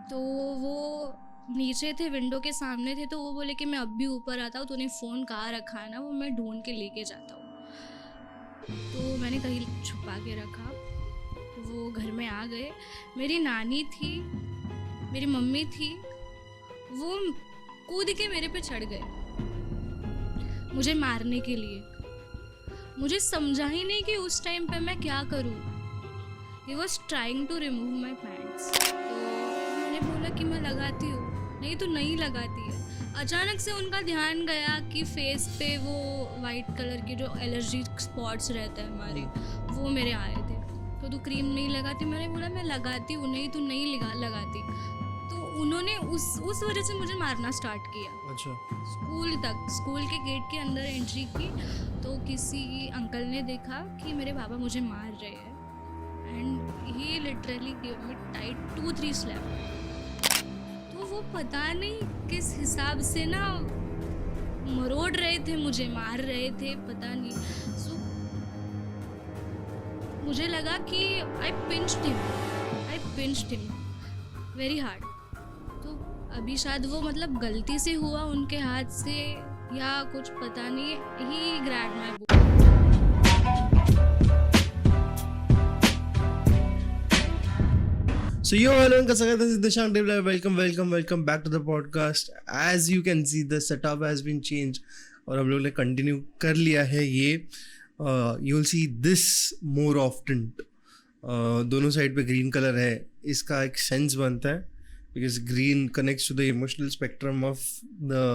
तो वो नीचे थे, विंडो के सामने थे, तो वो बोले कि मैं अब भी ऊपर आता हूँ, तूने फ़ोन कहाँ रखा है ना, वो मैं ढूंढ के लेके जाता हूँ। तो मैंने कहीं छुपा के रखा। वो घर में आ गए, मेरी नानी थी, मेरी मम्मी थी, वो कूद के मेरे पे चढ़ गए मुझे मारने के लिए। मुझे समझा ही नहीं कि उस टाइम पे मैं क्या करूँ। He was trying to remove my pants. तो मैंने बोला कि मैं लगाती हूँ। नहीं, तो नहीं लगाती है। अचानक से उनका ध्यान गया कि फेस पे वो वाइट कलर के जो एलर्जी स्पॉट्स रहते हैं हमारे, वो मेरे आए थे। तो तू क्रीम नहीं लगाती? मैंने बोला मैं लगाती हूँ। नहीं, तू नहीं लगाती। तो उन्होंने उस वजह से मुझे मारना स्टार्ट किया। अच्छा। स्कूल तक, स्कूल के गेट के अंदर एंट्री की तो किसी अंकल ने देखा कि मेरे पापा मुझे मार रहे हैं, and he literally give me tight 2-3 slap. तो वो पता नहीं किस हिसाब से ना मरोड़ रहे थे, मुझे मार रहे थे, पता नहीं। सो मुझे लगा कि आई पिंच्ड हिम वेरी हार्ड। तो अभी शायद वो मतलब गलती से हुआ उनके हाथ से या कुछ, पता नहीं। He grabbed my book. So yo, hello and kasaka, this is Dishant Devla. Welcome back to the podcast. As you can see, the setup has been changed और हम लोग ने कंटिन्यू कर लिया है ये. You will see this more often. दोनों side पे ग्रीन कलर है, इसका एक सेंस बनता है because green connects to the emotional spectrum of the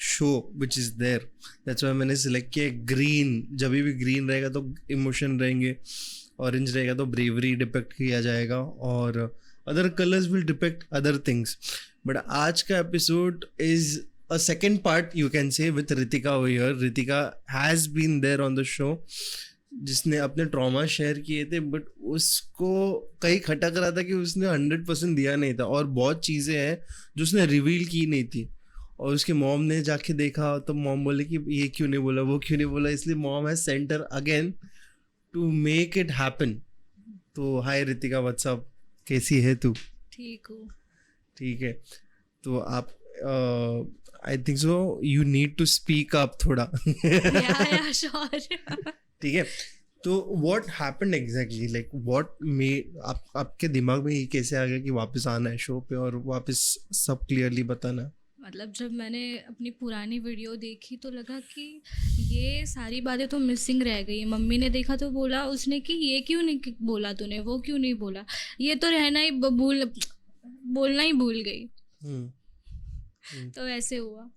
show which is there. That's why मैंने select किया ग्रीन. जब भी ग्रीन रहेगा तो इमोशन रहेंगे, ऑरेंज रहेगा तो ब्रेवरी डिपेक्ट किया जाएगा, और other colours will depict other things. But आज का episode is a second part you can say with Ritika over here. Ritika has been there on the show, जिसने अपने ट्रॉमा शेयर किए थे, बट उसको कहीं खटक रहा था कि उसने 100% दिया नहीं था, और बहुत चीज़ें हैं जो उसने रिवील की नहीं थी. और उसके मॉम ने जाके देखा तो मॉम बोले कि ये क्यों नहीं बोला, वो क्यों नहीं बोला, इसलिए mom has sent her again to make it happen. तो हाय रितिका, व्हाट्सअप, कैसी है तू? ठीक हूँ। ठीक है. तो आप I think so you need to speak up थोड़ा. Yeah sure. ठीक है. तो what happened exactly, like what मे आपके दिमाग में ये कैसे आ गया कि वापस आना है शो पे और वापस सब क्लियरली बताना? मतलब जब मैंने अपनी पुरानी वीडियो देखी तो लगा कि ये सारी बातें तो मिसिंग रह गई। मम्मी ने देखा तो बोला उसने कि ये क्यों नहीं बोला तूने, वो क्यों नहीं बोला, ये तो रहना ही बोलना ही भूल गई। तो ऐसे हुआ.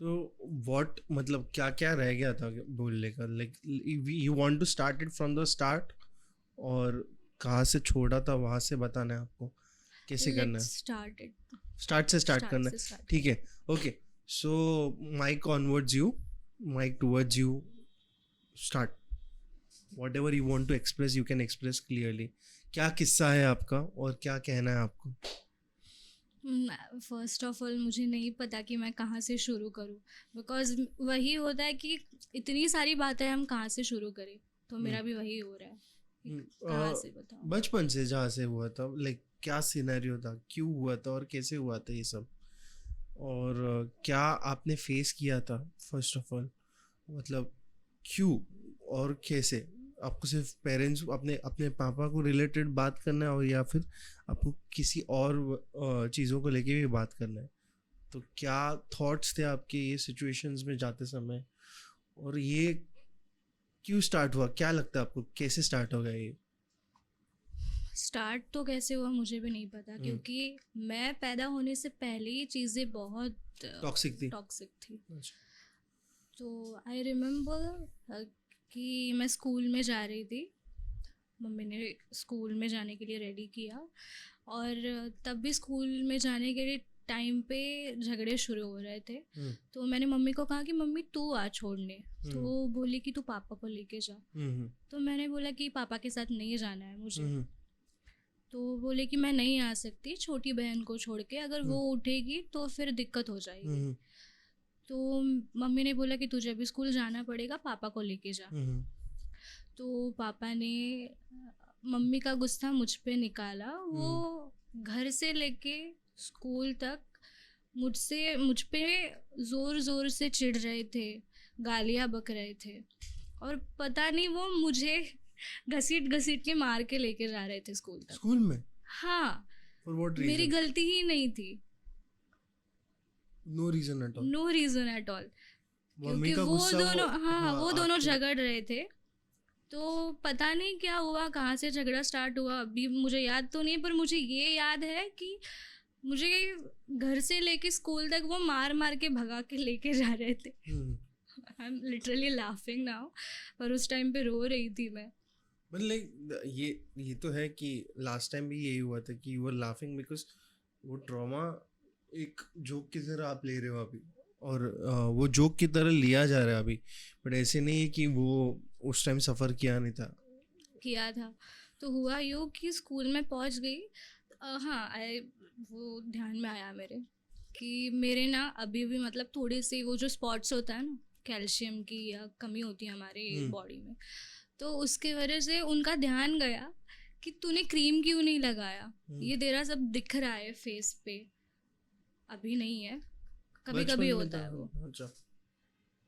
तो व्हाट मतलब क्या क्या रह गया था बोलने का? Like you want to start it from the start, और कहाँ से छोड़ा था वहाँ से बताना है आपको, कैसे करना है? स्टार्ट से स्टार्ट करना है. ठीक है. Okay. So mic onwards you, mic towards you. Start. Whatever you want to express, you can express clearly. क्या किस्सा है आपका और क्या कहना है आपको? फर्स्ट ऑफ ऑल मुझे नहीं पता कि मैं कहाँ से शुरू करूँ, बिकॉज वही होता है कि इतनी सारी बातें हम कहाँ से शुरू करें. तो मेरा भी वही हो रहा है कि कहाँ से बताऊँ. बचपन से जहाँ से हुआ था, लाइक क्या सिनेरियो था, क्यों हुआ था और कैसे हुआ था ये सब, और क्या आपने फेस किया था फर्स्ट ऑफ ऑल, मतलब क्यों और कैसे? आपको सिर्फ पेरेंट्स, अपने पापा को रिलेटेड बात करना है, और या फिर आपको किसी और चीज़ों को लेके भी बात करना है? तो क्या थॉट्स थे आपके ये सिचुएशंस में जाते समय, और ये क्यों स्टार्ट हुआ? क्या लगता है आपको कैसे स्टार्ट होगा ये? स्टार्ट तो कैसे हुआ मुझे भी नहीं पता, क्योंकि मैं पैदा होने से पहले ही चीज़ें बहुत टॉक्सिक थी. अच्छा. तो आई रिमेम्बर कि मैं स्कूल में जा रही थी, मम्मी ने स्कूल में जाने के लिए रेडी किया, और तब भी स्कूल में जाने के लिए टाइम पे झगड़े शुरू हो रहे थे. तो मैंने मम्मी को कहा कि मम्मी तू आ छोड़ने. तो वो बोली कि तू पापा को लेके जा. तो मैंने बोला कि पापा के साथ नहीं जाना है मुझे. तो बोले कि मैं नहीं आ सकती छोटी बहन को छोड़ के, अगर वो उठेगी तो फिर दिक्कत हो जाएगी. तो मम्मी ने बोला कि तुझे भी स्कूल जाना पड़ेगा, पापा को लेके जा. तो पापा ने मम्मी का गुस्सा मुझ पे निकाला. वो घर से लेके स्कूल तक मुझ पे ज़ोर ज़ोर से चिढ़ रहे थे, गालियाँ बक रहे थे, और पता नहीं वो मुझे घसीट घसीट के मार के लेके जा रहे थे स्कूल तक। स्कूल में? हाँ, फॉर व्हाट मेरी रीजन? गलती ही नहीं थी, no reason at all? No reason at all. Mummy क्योंकि का वो गुस्सा दोनों, हाँ, वो दोनों आपके- झगड़ रहे थे। तो पता नहीं क्या हुआ, कहाँ से झगड़ा स्टार्ट हुआ, अभी मुझे याद तो नहीं, पर मुझे ये याद है कि मुझे घर से लेके स्कूल तक वो मार मार के भगा के लेके जा रहे थे। Hmm. I am literally laughing now, पर उस टाइम पे रो रही थी मैं। बट लाइक ये तो है कि लास्ट टाइम भी यही हुआ था कि यू वर लाफिंग बिकॉज वो ट्रॉमा एक जोक की तरह आप ले रहे हो अभी, और वो जोक की तरह लिया जा रहा है अभी, बट ऐसे नहीं है कि वो उस टाइम सफ़र किया नहीं था। किया था। तो हुआ यूँ कि स्कूल में पहुंच गई। हाँ, वो ध्यान में आया मेरे कि मेरे ना अभी भी मतलब थोड़ी सी वो जो स्पॉट्स होता है ना, कैल्शियम की या कमी होती है हमारी बॉडी में, तो उसके वजह से उनका ध्यान गया कि तूने क्रीम क्यों नहीं लगाया, ये तेरा सब दिख रहा है फेस पे। अभी नहीं है, कभी बचपन कभी में होता था। है वो। अच्छा।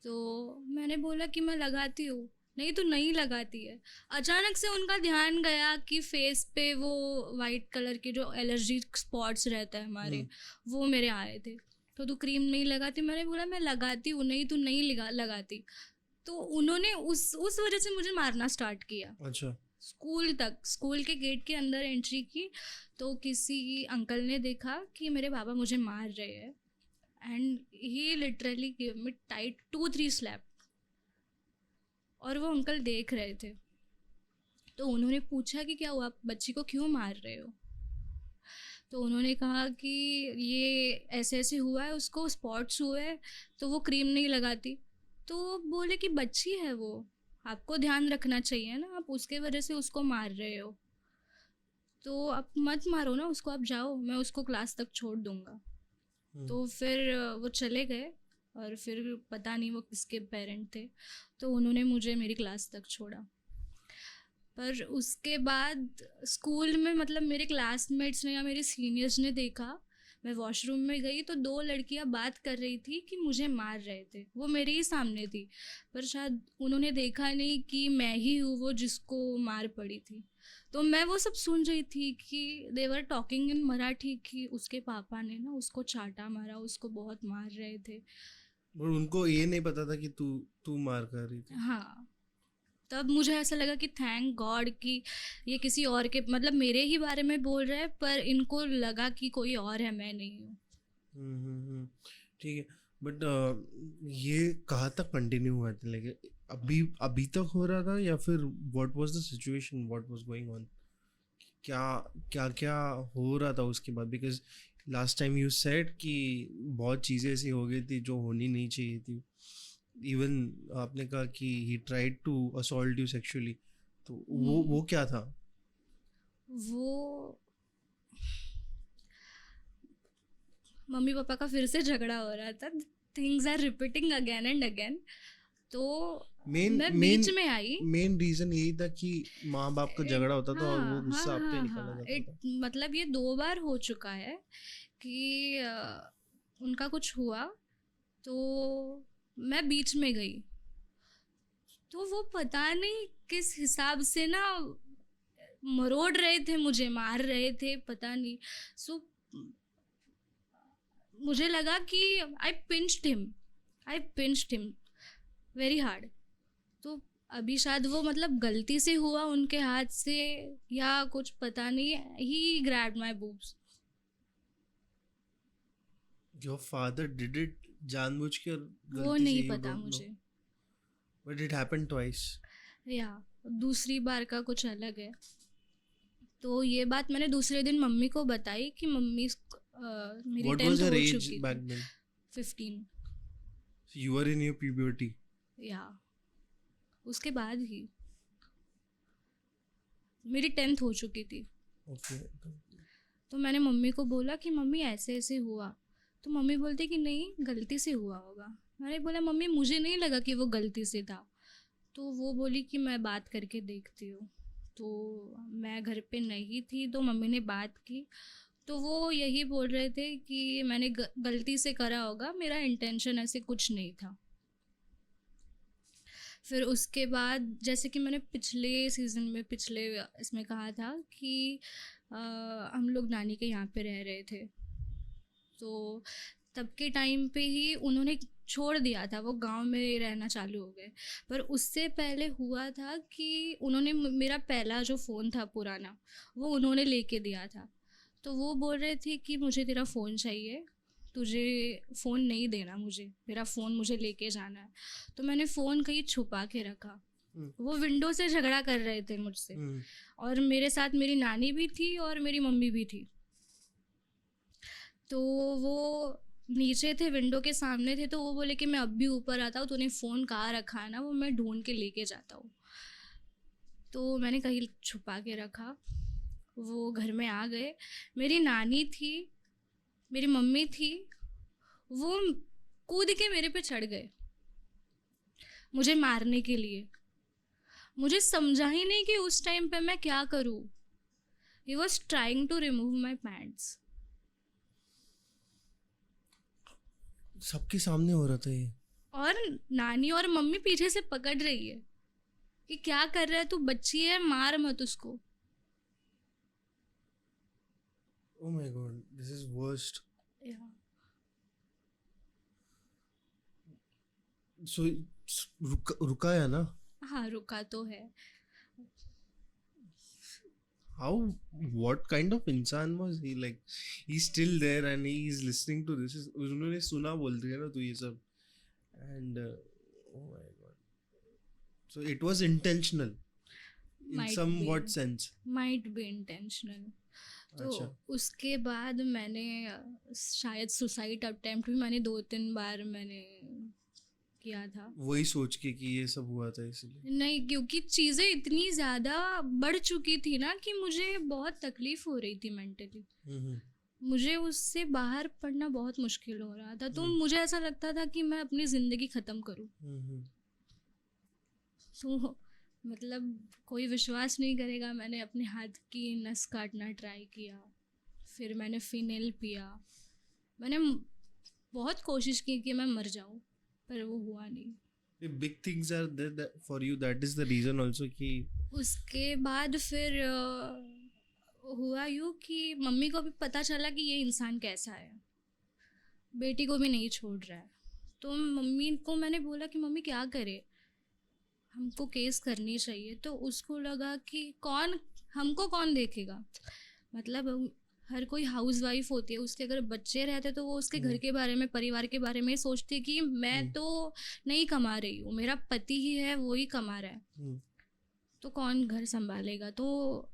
तो मैंने बोला कि मैं लगाती हूँ। नहीं तो नहीं लगाती है। अचानक से उनका ध्यान गया कि फेस पे वो वाइट कलर के जो एलर्जिक स्पॉट्स रहते हैं हमारे, वो मेरे आए थे। तो तू क्रीम नहीं लगाती? मैंने बोला मैं लगाती हूँ। नहीं तू नहीं लगाती। तो उन्होंने उस वजह से मुझे मारना स्टार्ट किया। अच्छा। स्कूल तक, स्कूल के गेट के अंदर एंट्री की तो किसी अंकल ने देखा कि मेरे पापा मुझे मार रहे हैं, and he literally give me tight 2-3 slap. और वो अंकल देख रहे थे। तो उन्होंने पूछा कि क्या हुआ, आप बच्ची को क्यों मार रहे हो? तो उन्होंने कहा कि ये ऐसे ऐसे हुआ है, उसको स्पॉट्स हुए, तो वो क्रीम नहीं लगाती। तो बोले कि बच्ची है वो, आपको ध्यान रखना चाहिए ना, आप उसके वजह से उसको मार रहे हो, तो आप मत मारो ना उसको, आप जाओ, मैं उसको क्लास तक छोड़ दूंगा। तो फिर वो चले गए, और फिर पता नहीं वो किसके पेरेंट थे, तो उन्होंने मुझे मेरी क्लास तक छोड़ा। पर उसके बाद स्कूल में मतलब मेरे क्लासमेट्स ने या मेरे सीनियर्स ने देखा, मैं वॉशरूम में गई तो 2 लड़कियां बात कर रही थी कि मुझे मार रहे थे, वो मेरे ही सामने थी, पर शायद उन्होंने देखा नहीं कि मैं ही हूँ वो जिसको मार पड़ी थी। तो मैं वो सब सुन रही थी कि दे वर टॉकिंग इन मराठी कि उसके पापा ने ना उसको चाटा मारा, उसको बहुत मार रहे थे। और उनको ये नहीं पता था कि तू मार कर रही थी। हाँ, तब मुझे ऐसा लगा कि थैंक गॉड कि ये किसी और के मतलब मेरे ही बारे में बोल रहे हैं, पर इनको लगा कि कोई और है, मैं नहीं हूँ। ठीक है। बट ये कहाँ तक कंटिन्यू हुआ था? लाइक अभी तक हो रहा था, या फिर what was the situation, what was going on? क्या क्या क्या हो रहा था उसके बाद? Because last time you said कि बहुत चीज़ें ऐसी हो गई थी जो होनी नहीं चाहिए थी। इवन आपने कहा कि he tried to assault you sexually, तो वो क्या था? वो मम्मी पापा का फिर से झगड़ा हो रहा था, things are repeating again and again. तो मैं बीच में आई। मेन रीजन यही था कि माँ बाप का झगड़ा होता था और वो हाँ गुस्सा हाँ आप पे हाँ निकाला हाँ, जाता था। मतलब ये 2 बार हो चुका है कि उनका कुछ हुआ, तो मैं बीच में गई, तो वो पता नहीं किस हिसाब से ना मरोड़ रहे थे, मुझे मार रहे थे, पता नहीं। सो मुझे लगा कि आई पिंच्ड हिम वेरी हार्ड। तो अभी शायद वो मतलब गलती से हुआ उनके हाथ से या कुछ पता नहीं, he grabbed my boobs. Your father did it जानबूझकर, वो गलती से? नहीं यू पता डोंट नो, मुझे। But it happened twice. या दूसरी बार का कुछ अलग है। तो ये बात मैंने दूसरे दिन मम्मी को बताई कि मम्मी मेरी व्हाट 10th वाज योर हो एज चुकी बैक थी, then? 15। You were in your puberty? या उसके बाद ही मेरी 10th हो चुकी थी। ओके। तो मैंने मम्मी को बोला कि मम्मी ऐसे ऐसे हुआ, तो मम्मी बोलती कि नहीं गलती से हुआ होगा। मैंने बोला मम्मी मुझे नहीं लगा कि वो गलती से था। तो वो बोली कि मैं बात करके देखती हूँ। तो मैं घर पे नहीं थी, तो मम्मी ने बात की, तो वो यही बोल रहे थे कि मैंने गलती से करा होगा, मेरा इंटेंशन ऐसे कुछ नहीं था। फिर उसके बाद जैसे कि मैंने पिछले सीज़न में पिछले इसमें कहा था कि हम लोग नानी के यहाँ पे रह रहे थे, तो तब के टाइम पे ही उन्होंने छोड़ दिया था, वो गांव में रहना चालू हो गए। पर उससे पहले हुआ था कि उन्होंने मेरा पहला जो फ़ोन था पुराना, वो उन्होंने लेके दिया था। तो वो बोल रहे थे कि मुझे तेरा फ़ोन चाहिए, तुझे फ़ोन नहीं देना, मुझे मेरा फ़ोन मुझे लेके जाना है। तो मैंने फ़ोन कहीं छुपा के रखा। वो विंडो से झगड़ा कर रहे थे मुझसे, और मेरे साथ मेरी नानी भी थी और मेरी मम्मी भी थी। तो वो नीचे थे, विंडो के सामने थे, तो वो बोले कि मैं अब भी ऊपर आता हूँ, तूने फ़ोन कहाँ रखा है ना, वो मैं ढूंढ के लेके जाता हूँ। तो मैंने कहीं छुपा के रखा। वो घर में आ गए, मेरी नानी थी, मेरी मम्मी थी, वो कूद के मेरे पे चढ़ गए मुझे मारने के लिए। मुझे समझा ही नहीं कि उस टाइम पे मैं क्या करूँ। He was trying to remove my pants. सबके सामने हो रहा था ये? और नानी और मम्मी पीछे से पकड़ रही है कि क्या कर रहा है तू, बच्ची है, मार मत उसको। Oh my god, this is worst. Yeah. So रुका है ना? हाँ, रुका तो है। How, what kind of इंसान was he? Like, he's still there and he's listening to this. उन्होंने सुना बोल दिया ना तू ये सब, and oh my god. So it was intentional in Might somewhat be. sense. Might be intentional. तो अच्छा। उसके बाद मैंने शायद सुसाइड अटेम्प्ट भी मैंने 2-3 बार मैंने किया था। वही सोच के कि ये सब हुआ था इसलिए? नहीं, क्योंकि चीज़ें इतनी ज़्यादा बढ़ चुकी थी ना कि मुझे बहुत तकलीफ हो रही थी मेंटली। मुझे उससे बाहर पड़ना बहुत मुश्किल हो रहा था। तो मुझे ऐसा लगता था कि मैं अपनी ज़िंदगी ख़त्म करूं। तो मतलब कोई विश्वास नहीं करेगा, मैंने अपने हाथ की नस काटना ट्राई किया, फिर मैंने फिनेल पिया, मैंने बहुत कोशिश की कि मैं मर जाऊं, पर वो हुआ नहीं। Big things are there for you, that is the reason also कि उसके बाद फिर हुआ यूँ कि मम्मी को भी पता चला कि ये इंसान कैसा है, बेटी को भी नहीं छोड़ रहा है। तो मम्मी को मैंने बोला कि मम्मी क्या करे, हमको केस करनी चाहिए। तो उसको लगा कि हमको कौन देखेगा, मतलब हर कोई हाउस वाइफ होती है, उसके अगर बच्चे रहते तो वो उसके घर के बारे में, परिवार के बारे में सोचती कि मैं तो नहीं कमा रही हूँ, मेरा पति ही है, वो ही कमा रहा है, तो कौन घर संभालेगा। तो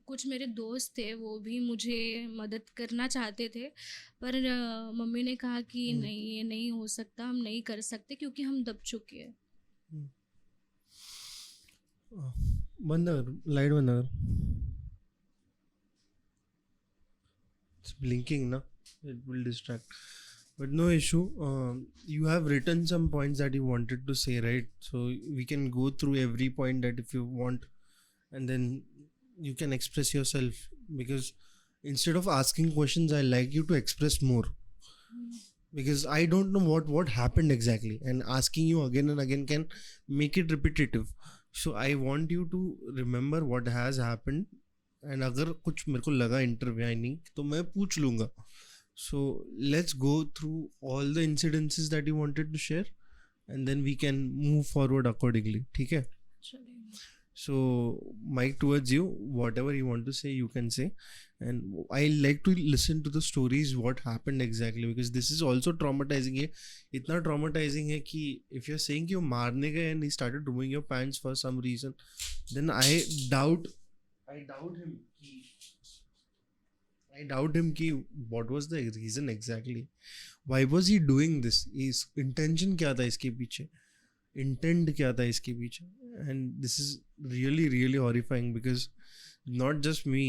कुछ मेरे दोस्त थे, वो भी मुझे मदद करना चाहते थे, पर मम्मी ने कहा कि नहीं, ये नहीं हो सकता, हम नहीं कर सकते क्योंकि हम दब चुके हैं। बंद कर, लाइट बंद कर। It's blinking na, it will distract, but no issue. You have written some points that you wanted to say, right? So we can go through every point that if you want, and then you can express yourself, because instead of asking questions I like you to express more, because I don't know what happened exactly, and asking you again and again can make it repetitive. So I want you to remember what has happened, and अगर कुछ मेरे को लगा intervening तो मैं पूछ लूँगा. So let's go through all the incidences that you wanted to share, and then we can move forward accordingly. ठीक है? So mic towards you, whatever you want to say you can say, and I like to listen to the stories what happened exactly, because this is also traumatizing है. इतना traumatizing है कि if you're saying कि वो मारने गए and he started removing your pants for some reason, then I doubt him कि what was the reason exactly, why was he doing this, his intention क्या था इसके पीछे, intent क्या था इसके पीछे. And this is really really horrifying, because not just me,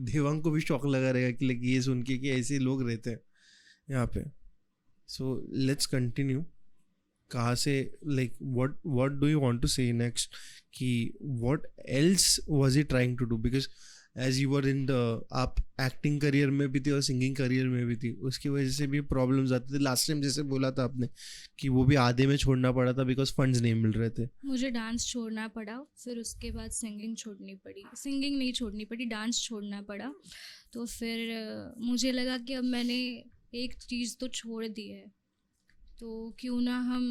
Devang को भी शौक लगा रहेगा कि like ये सुन के कि ऐसे लोग रहते हैं यहाँ पे. So let's continue. कहाँ से, like what do you want to say next, कि what else was he trying to do, because as you were in the, आप एक्टिंग करियर में भी थी और सिंगिंग करियर में भी थी, उसकी वजह से भी प्रॉब्लम्स आते थे? लास्ट टाइम जैसे बोला था आपने कि वो भी आधे में छोड़ना पड़ा था बिकॉज फंड्स नहीं मिल रहे थे. मुझे डांस छोड़ना पड़ा, फिर उसके बाद सिंगिंग छोड़नी पड़ी. सिंगिंग नहीं छोड़नी पड़ी, डांस छोड़ना पड़ा. तो फिर मुझे लगा कि अब मैंने एक चीज़ तो छोड़ दी है, तो क्यों ना हम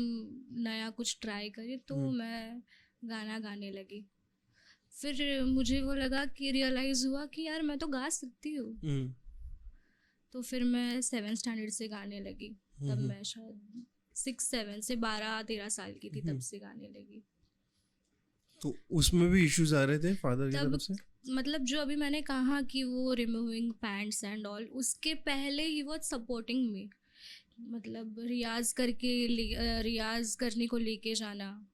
नया कुछ ट्राई करें. तो मैं गाना गाने लगी. फिर मुझे वो लगा कि रियलाइज़ हुआ कि यार मैं तो गा सकती हूँ. तो फिर मैं 7th स्टैंडर्ड से गाने लगी. तब मैं शायद 6-7 से 12-13 साल की थी, तब से गाने लगी. तो उसमें भी इश्यूज आ रहे थे फादर की तब तरफ से? मतलब जो अभी मैंने कहा कि वो रिमूविंग पैंट्स एंड ऑल, उसके पहले ही वो सपोर्टिंग में, मतलब रियाज करने को लेके जाना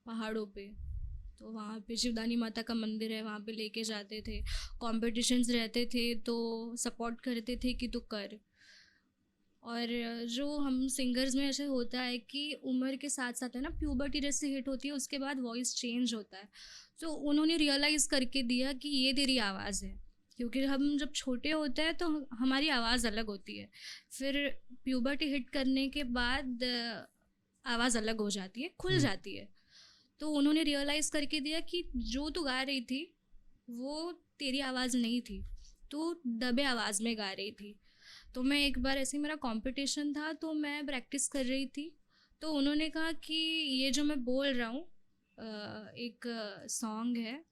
पहाड़ों पे. तो वहाँ पे शिवदानी माता का मंदिर है, वहाँ पे लेके जाते थे. कॉम्पिटिशन्स रहते थे तो सपोर्ट करते थे कि तू कर. और जो हम सिंगर्स में ऐसे होता है कि उम्र के साथ साथ है ना, प्यूबर्टी जैसे हिट होती है, उसके बाद वॉइस चेंज होता है. तो उन्होंने रियलाइज़ करके दिया कि ये तेरी आवाज़ है, क्योंकि हम जब छोटे होते हैं तो हमारी आवाज़ अलग होती है. फिर प्यूबर्टी हिट करने के बाद आवाज़ अलग हो जाती है, खुल जाती है. तो उन्होंने रियलाइज़ करके दिया कि जो तू गा रही थी वो तेरी आवाज़ नहीं थी, तू दबे आवाज़ में गा रही थी. तो मैं एक बार ऐसे ही, मेरा कंपटीशन था तो मैं प्रैक्टिस कर रही थी. तो उन्होंने कहा कि ये जो मैं बोल रहा हूँ, एक सॉन्ग है,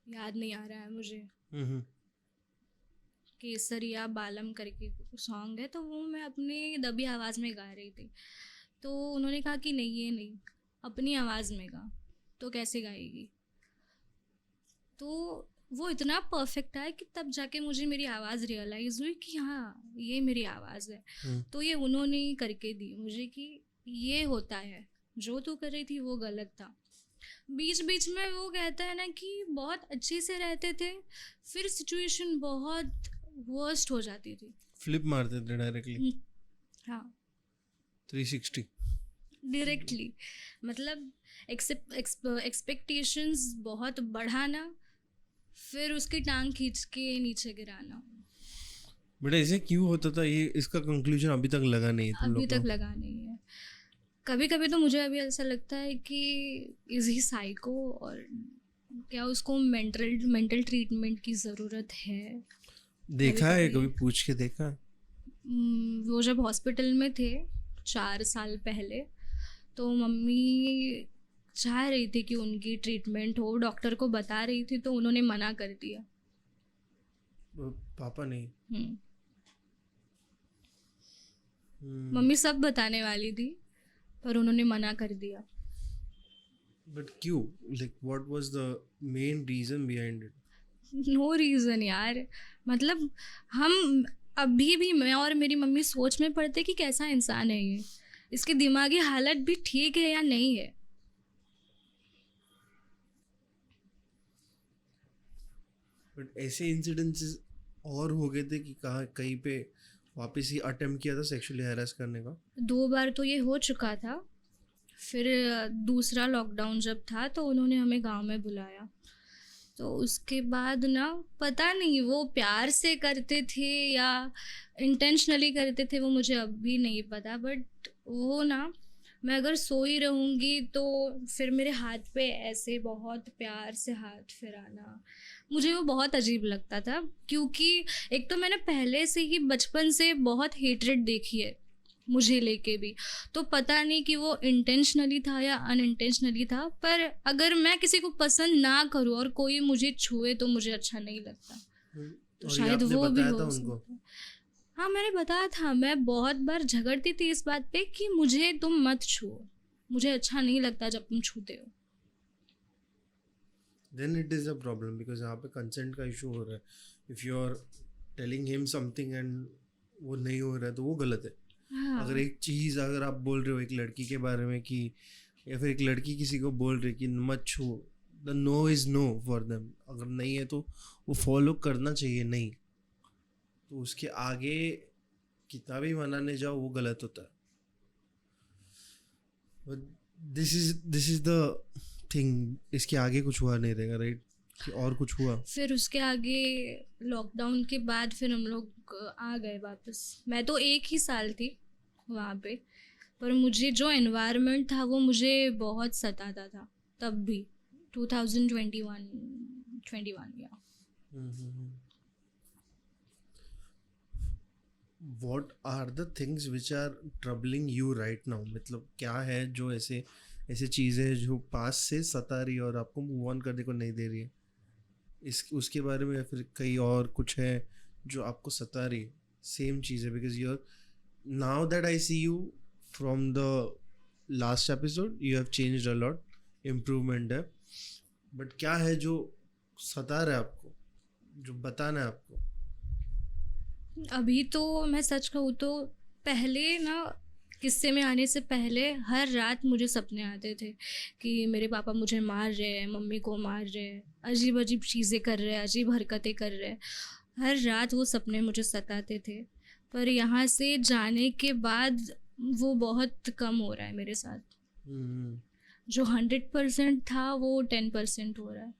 याद नहीं आ रहा है मुझे, केसरिया बालम करके सॉन्ग है, तो वो मैं अपनी दबी आवाज़ में गा रही थी. तो उन्होंने कहा कि नहीं, ये नहीं, अपनी आवाज़ में गा, तो कैसे गाएगी. तो वो इतना परफेक्ट है कि तब जाके मुझे मेरी आवाज़ रियलाइज़ हुई कि हाँ ये मेरी आवाज़ है. तो ये उन्होंने ही करके दी मुझे कि ये होता है, जो तू कर रही थी वो गलत था. बीच बीच में वो कहता है ना कि बहुत अच्छे से रहते थे, फिर सिचुएशन बहुत वर्स्ट हो जाती थी. फ्लिप मारते थे डायरेक्टली. हाँ, 360 डायरेक्टली. मतलब एक्सपेक्टेशंस बहुत बढ़ाना, फिर उसकी टांग खींच के नीचे गिराना. बट ऐसे क्यों होता था ये, इसका कंक्लूजन अभी तक लगा नहीं है तुम अभी लोग तक को? लगा नहीं है. कभी कभी तो मुझे अभी ऐसा लगता है कि इज ही साइको, और क्या उसको मेंटल ट्रीटमेंट की ज़रूरत है. देखा है कभी-कभी। कभी पूछ के देखा? वो जब हॉस्पिटल में थे 4 साल पहले, तो मम्मी चाह रही थी कि उनकी ट्रीटमेंट हो, डॉक्टर को बता रही थी, तो उन्होंने मना कर दिया. पापा नहीं? मम्मी सब बताने वाली थी, पर उन्होंने मना कर दिया. बट क्यों? Like what was the main reason behind it? No reason यार. मतलब हम अभी भी, मैं और मेरी मम्मी सोच में पड़ते कि कैसा इंसान है ये, इसकी दिमागी हालत भी ठीक है या नहीं है. बट ऐसे इंसिडेंसेस और हो गए थे कि कहाँ कहीं पे वापस ही अटेम्प्ट किया था सेक्सुअली हैरेस करने का? 2 बार तो ये हो चुका था. फिर दूसरा लॉकडाउन जब था तो उन्होंने हमें गांव में बुलाया. तो उसके बाद ना, पता नहीं वो प्यार से करते थे या इंटेंशनली करते थे, वो मुझे अब भी नहीं पता. बट वो ना, मैं अगर सोई रहूँगी तो फिर मेरे हाथ पे ऐसे बहुत प्यार से हाथ फिराना, मुझे वो बहुत अजीब लगता था. क्योंकि एक तो मैंने पहले से ही बचपन से बहुत हेट्रेड देखी है मुझे लेके भी, तो पता नहीं कि वो इंटेंशनली था या अनइंटेंशनली था. पर अगर मैं किसी को पसंद ना करूँ और कोई मुझे छुए तो मुझे अच्छा नहीं लगता. तो और ये शायद आपने वो भी बताया था हो उनको? सकता है. हाँ, मैंने बताया था. मैं बहुत बार झगड़ती थी इस बात पे कि मुझे तुम मत छुओ, मुझे अच्छा नहीं लगता जब तुम छूते हो. Then it is a problem because यहाँ पे कंसेंट का इशू हो रहा है. If you are telling him something and वो नहीं हो रहा है तो वो गलत है. हाँ, अगर एक चीज़ अगर आप बोल रहे हो एक लड़की के बारे में कि, या फिर एक लड़की किसी को बोल रही कि मत छू, the no is no for them. अगर नहीं है तो वो फॉलो करना चाहिए. नहीं तो उसके आगे कितना भी मनाने जाओ वो गलत होता है. But this is the thing, इसके आगे कुछ हुआ नहीं रहेगा, राइट? कि और कुछ हुआ? फिर उसके आगे लॉकडाउन के बाद फिर हम लोग आ गए वापस। मैं तो 1 ही साल थी वहाँ पे, पर मुझे जो एनवायरनमेंट था वो मुझे बहुत सताता था तब भी। 2021 या What are the things which are troubling you right now? मतलब क्या है जो ऐसे ऐसे चीज़ें जो पास से सता रही है और आपको मूव ऑन करने को नहीं दे रही है, इस उसके बारे में, या फिर कहीं और कुछ है जो आपको सता रही है? सेम चीज़ है, because you're now that I see you from the last episode, you have changed a lot, improvement है, बट क्या है जो सता रहा है आपको, जो बताना है आपको? अभी तो मैं सच कहूँ तो पहले ना, किस्से में आने से पहले हर रात मुझे सपने आते थे कि मेरे पापा मुझे मार रहे हैं, मम्मी को मार रहे हैं, अजीब अजीब चीज़ें कर रहे हैं, अजीब हरकतें कर रहे हैं। हर रात वो सपने मुझे सताते थे, पर यहाँ से जाने के बाद वो बहुत कम हो रहा है मेरे साथ। जो 100% था वो 10% हो रहा है।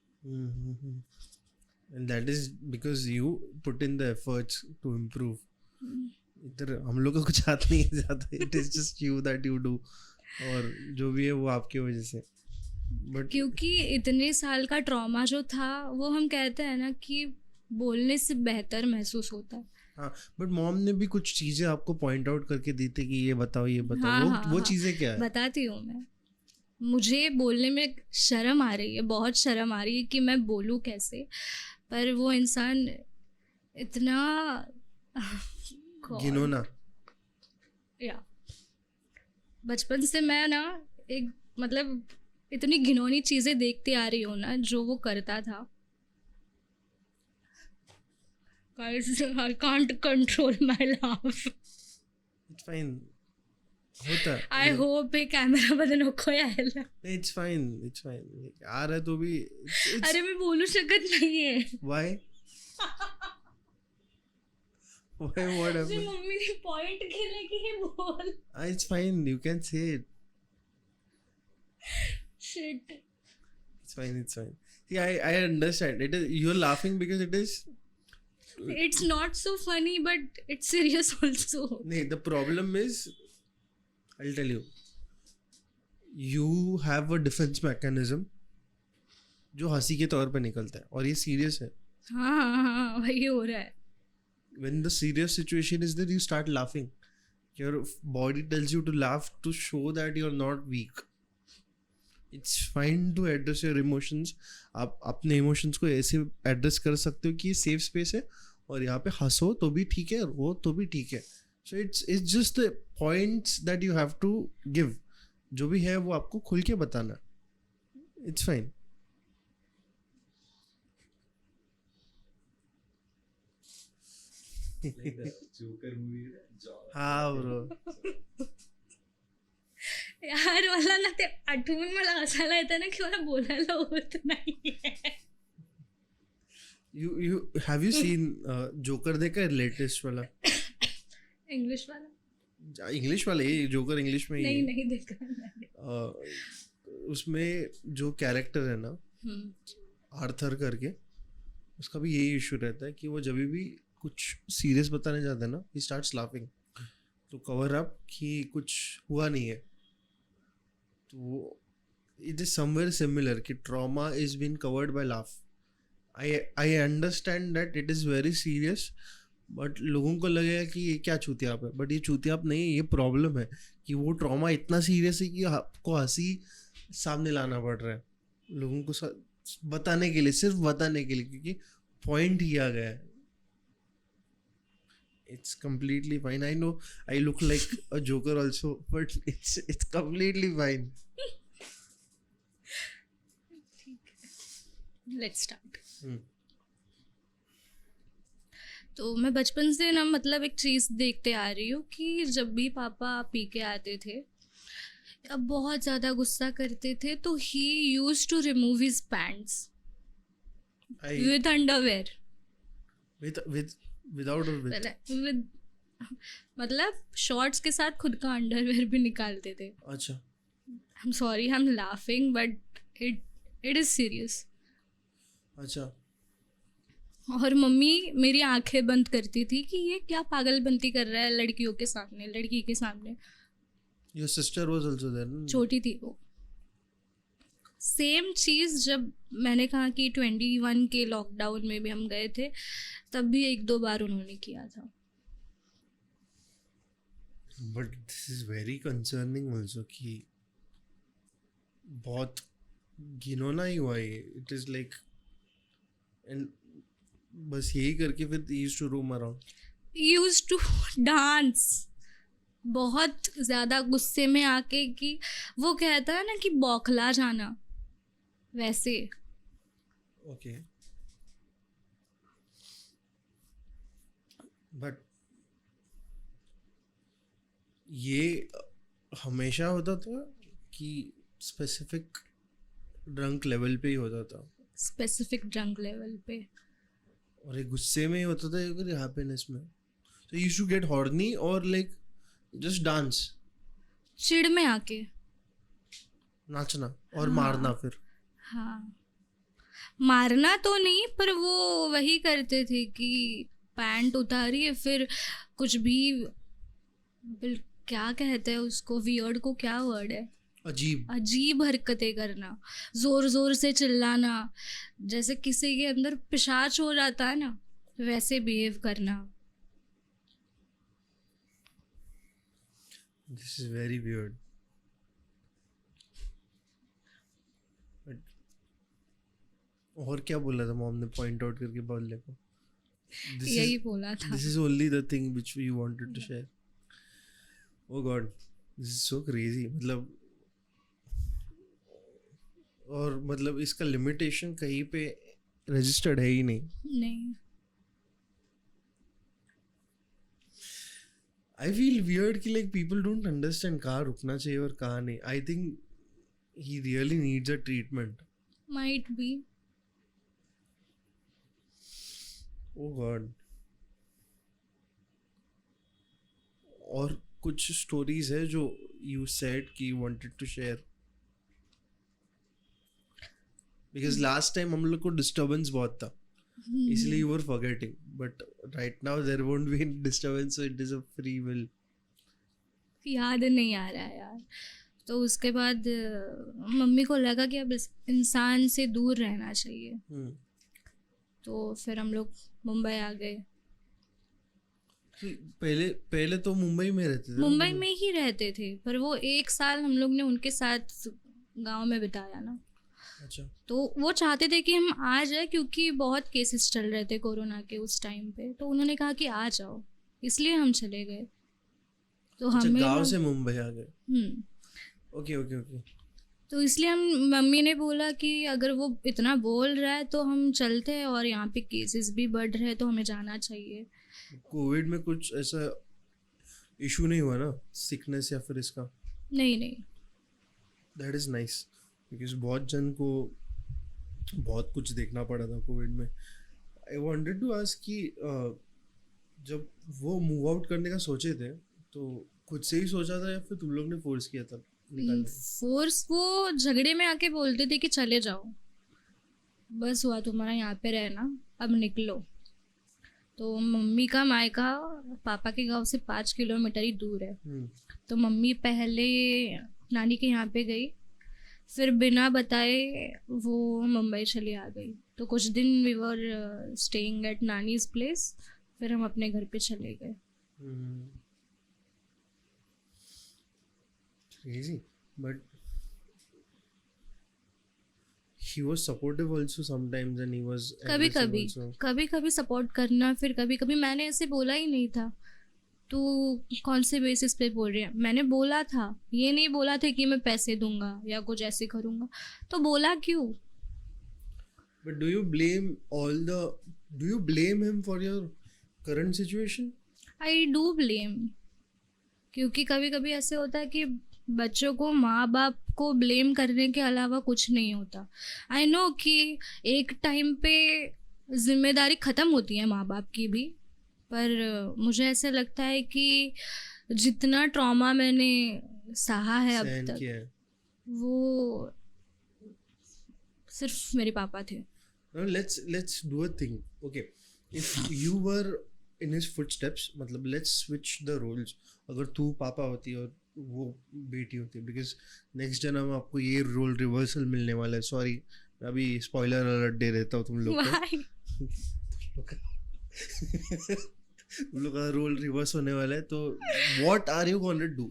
And that is because you put in the efforts to improve. इधर हम लोग का कुछ हाथ नहीं है ज़्यादा, it is just you that you do, और जो भी है वो आपकी वजह से। बट क्योंकि इतने साल का ट्रॉमा जो था वो हम कहते हैं ना कि बोलने से बेहतर महसूस होता है। हाँ, बट मॉम ने भी कुछ चीज़ें आपको पॉइंट आउट करके दी थी कि ये बताओ ये बताओ, हाँ, वो हाँ, वो हाँ, चीज़ें क्या है? बताती हूँ मैं। मुझे बोलने में शर्म आ रही है, बहुत शर्म आ रही है कि मैं बोलूँ कैसे, पर वो इंसान इतना God, घिनौना। या बचपन से मैं ना एक मतलब इतनी घिनौनी चीज़ें देखती आ रही हूँ ना जो वो करता था। Guys, I can't control my laugh. It's fine, होता है। I hope ये कैमरा बंद नको यायला। It's fine, it's fine, आ रहा है तो भी अरे मैं बोलू शकत नहीं है। why? Why, what मुझे happened? मम्मी ने पॉइंट खेला कि ये बोल। It's fine, you can say it. Shit. It's fine, it's fine. See, I understand. It is, you're laughing because it is. It's not so funny, but it's serious also. No, the problem is, I'll tell you. You have a defense mechanism जो हंसी के तौर पे निकलता है, और ये serious है। हाँ हाँ हाँ वही हो रहा है। When the serious situation is there, you start laughing. Your body tells you to laugh to show that you're not weak. It's fine to address your emotions. आप अपने emotions को ऐसे address कर सकते हो कि ये safe space है, और यहाँ पे हंसो तो भी ठीक है, रो तो भी ठीक है। So it's just the points that you have to give. जो भी है वो आपको खुल के बताना। It's fine. Like the Joker movie, Jaws. हाँ bro. यार मला ना ते आठवून मला हसायला येतं ना की मला बोलायला होत नाही। You have you seen Joker देखा है latest वाला? इंग्लिश वाला इंग्लिश वाला ही, जोकर इंग्लिश में ही नहीं है। नहीं देखा मैंने। उसमें जो कैरेक्टर है ना, आर्थर करके, उसका भी यही इशू रहता है कि वो जब भी कुछ सीरियस बताने जाता है ना, he starts laughing to cover up कि कुछ हुआ नहीं है। तो इट इज समवेयर सिमिलर कि trauma is been covered by laugh. I understand that it is very serious, but लोगों को लगेगा कि ये क्या चूतियाप है, बट ये चूतियाप नहीं है, ये प्रॉब्लम है कि वो ट्रॉमा इतना सीरियस है कि आपको हंसी सामने लाना पड़ रहा है लोगों को बताने के लिए, सिर्फ बताने के लिए, क्योंकि पॉइंट ही आ गया है। It's completely fine. I know I look like a joker also, but it's completely fine. Let's start. तो मैं बचपन से ना मतलब एक चीज़ देखते आ रही हूँ कि जब भी पापा पी के आते थे, अब बहुत ज़्यादा गुस्सा करते थे, तो he used to remove his pants with underwear. Without or with? मतलब शॉर्ट्स के साथ खुद का अंडरवेयर भी निकालते थे। अच्छा। I'm sorry, I'm laughing, but it is serious. अच्छा, और मम्मी मेरी आंखें बंद करती थी कि ये क्या पागलपंती कर रहा है लड़कियों के सामने, लड़की के सामने। Your sister was also there? छोटी थी वो। सेम चीज़ जब मैंने कहा कि 21 के लॉकडाउन में भी हम गए थे, तब भी 1-2 बार उन्होंने किया था। But this is very concerning also कि बहुत घिनौना ही हुआ ये। इट इज लाइक, एंड बस यही करके फिर he used to roam around. Use to dance, बहुत ज़्यादा गुस्से में आके कि वो कहता है ना कि बौखला जाना, वैसे। ओके, बट ये हमेशा होता था कि स्पेसिफिक ड्रंक लेवल पे ही होता था? स्पेसिफिक ड्रंक लेवल पे। और ये गुस्से में ही होता था या फिर हैप्पीनेस में? So you used to get horny or like just dance? चिढ़ में आके। नाचना और हाँ। मारना फिर? हाँ, मारना तो नहीं, पर वो वही करते थे कि पैंट उतारिए, फिर कुछ भी क्या कहते हैं उसको, वियर्ड को क्या वर्ड है, अजीब। अजीब हरकतें करना, जोर जोर से चिल्लाना, जैसे किसी के अंदर पिशाच हो जाता है ना, वैसे बिहेव करना। This is very weird. But और क्या बोला था मॉम ने पॉइंट आउट करके बोलने को? यही बोला था। This is only the thing which you wanted to share. Oh God, this is so crazy. मतलब, और मतलब इसका लिमिटेशन कहीं पे रजिस्टर्ड है ही नहीं। नहीं। आई फील वियर्ड कि लाइक पीपल डोंट अंडरस्टैंड कहाँ रुकना चाहिए और कहाँ नहीं। I think he really needs a treatment. Might be. Oh God. और कुछ स्टोरीज है जो यू सेड कि you wanted to share? Because last time हम लोग को डिस्टर्बेंस बहुत था, इसलिए you were forgetting, but right now there won't be any disturbance, so it is a free will. याद नहीं आ रहा है यार। तो उसके बाद मम्मी को लगा कि अब इस इंसान से दूर रहना चाहिए, तो फिर हम लोग मुंबई आ गए। पहले तो मुंबई में रहते थे? मुंबई में ही रहते थे, पर वो 1 साल हम लोग ने उनके साथ गांव में बिताया ना। अच्छा। तो वो चाहते थे कि हम आ जाए, क्योंकि बहुत केसेस चल रहे थे कोरोना के उस टाइम पे, तो उन्होंने कहा कि आ जाओ, इसलिए हम चले गए। तो अच्छा, हमें गांव से मुंबई आ गए? Okay okay okay. तो इसलिए हम, मम्मी ने बोला कि अगर वो इतना बोल रहा है तो हम चलते हैं, और यहाँ पे केसेस भी बढ़ रहे हैं तो हमें जाना चाहिए। कोविड में कुछ ऐसा इशू नहीं हुआ ना, सिकनेस या फिर इसका? नहीं। दैट इज़ नाइस, बिकॉज बहुत जन को बहुत कुछ देखना पड़ा था कोविड में। आई वांटेड टू आस्क कि जब वो मूव आउट करने का सोचे थे तो खुद से ही सोचा था या फिर तुम लोग ने फोर्स किया था निकालने? फोर्स, वो झगड़े में आके बोलते थे कि चले जाओ, बस हुआ तुम्हारा यहाँ पे रहना, अब निकलो। तो मम्मी का मायका पापा के गांव से 5 किलोमीटर ही दूर है। तो मम्मी पहले नानी के यहाँ पे गई, फिर बिना बताए वो मुंबई चली आ गई। तो कुछ दिन वी वर स्टेइंग एट नानीज प्लेस, फिर हम अपने घर पे चले गए। Crazy, but he was supportive also sometimes and he was कभी aggressive also. कभी सपोर्ट करना, फिर कभी कभी मैंने ऐसे बोला ही नहीं था। तू कौन से बेसिस पे बोल रही है? मैंने बोला था, ये नहीं बोला था कि मैं पैसे दूंगा या कुछ ऐसे करूंगा। तो बोला क्यों? But do you blame him for your current situation? I do blame, क्योंकि कभी कभी ऐसे होता है कि बच्चों को माँ बाप को ब्लेम करने के अलावा कुछ नहीं होता। आई नो कि एक टाइम पे जिम्मेदारी ख़त्म होती है माँ बाप की भी, पर मुझे ऐसे लगता है कि जितना ट्रॉमा मैंने सहा है अब सहन तक, किया है। वो सिर्फ मेरे पापा थे। Now let's do a thing. Okay, if you were in his footsteps, मतलब let's switch the roles. अगर तू पापा होती और वो बेटी होती, because next जन्म आपको ये रोल रिवर्सल मिलने वाला है. सॉरी, अभी स्पॉइलर अलर्ट दे देता हूँ तुम लोग को. Why? तुम लोग का रोल रिवर्स होने वाला है. तो what are you gonna do?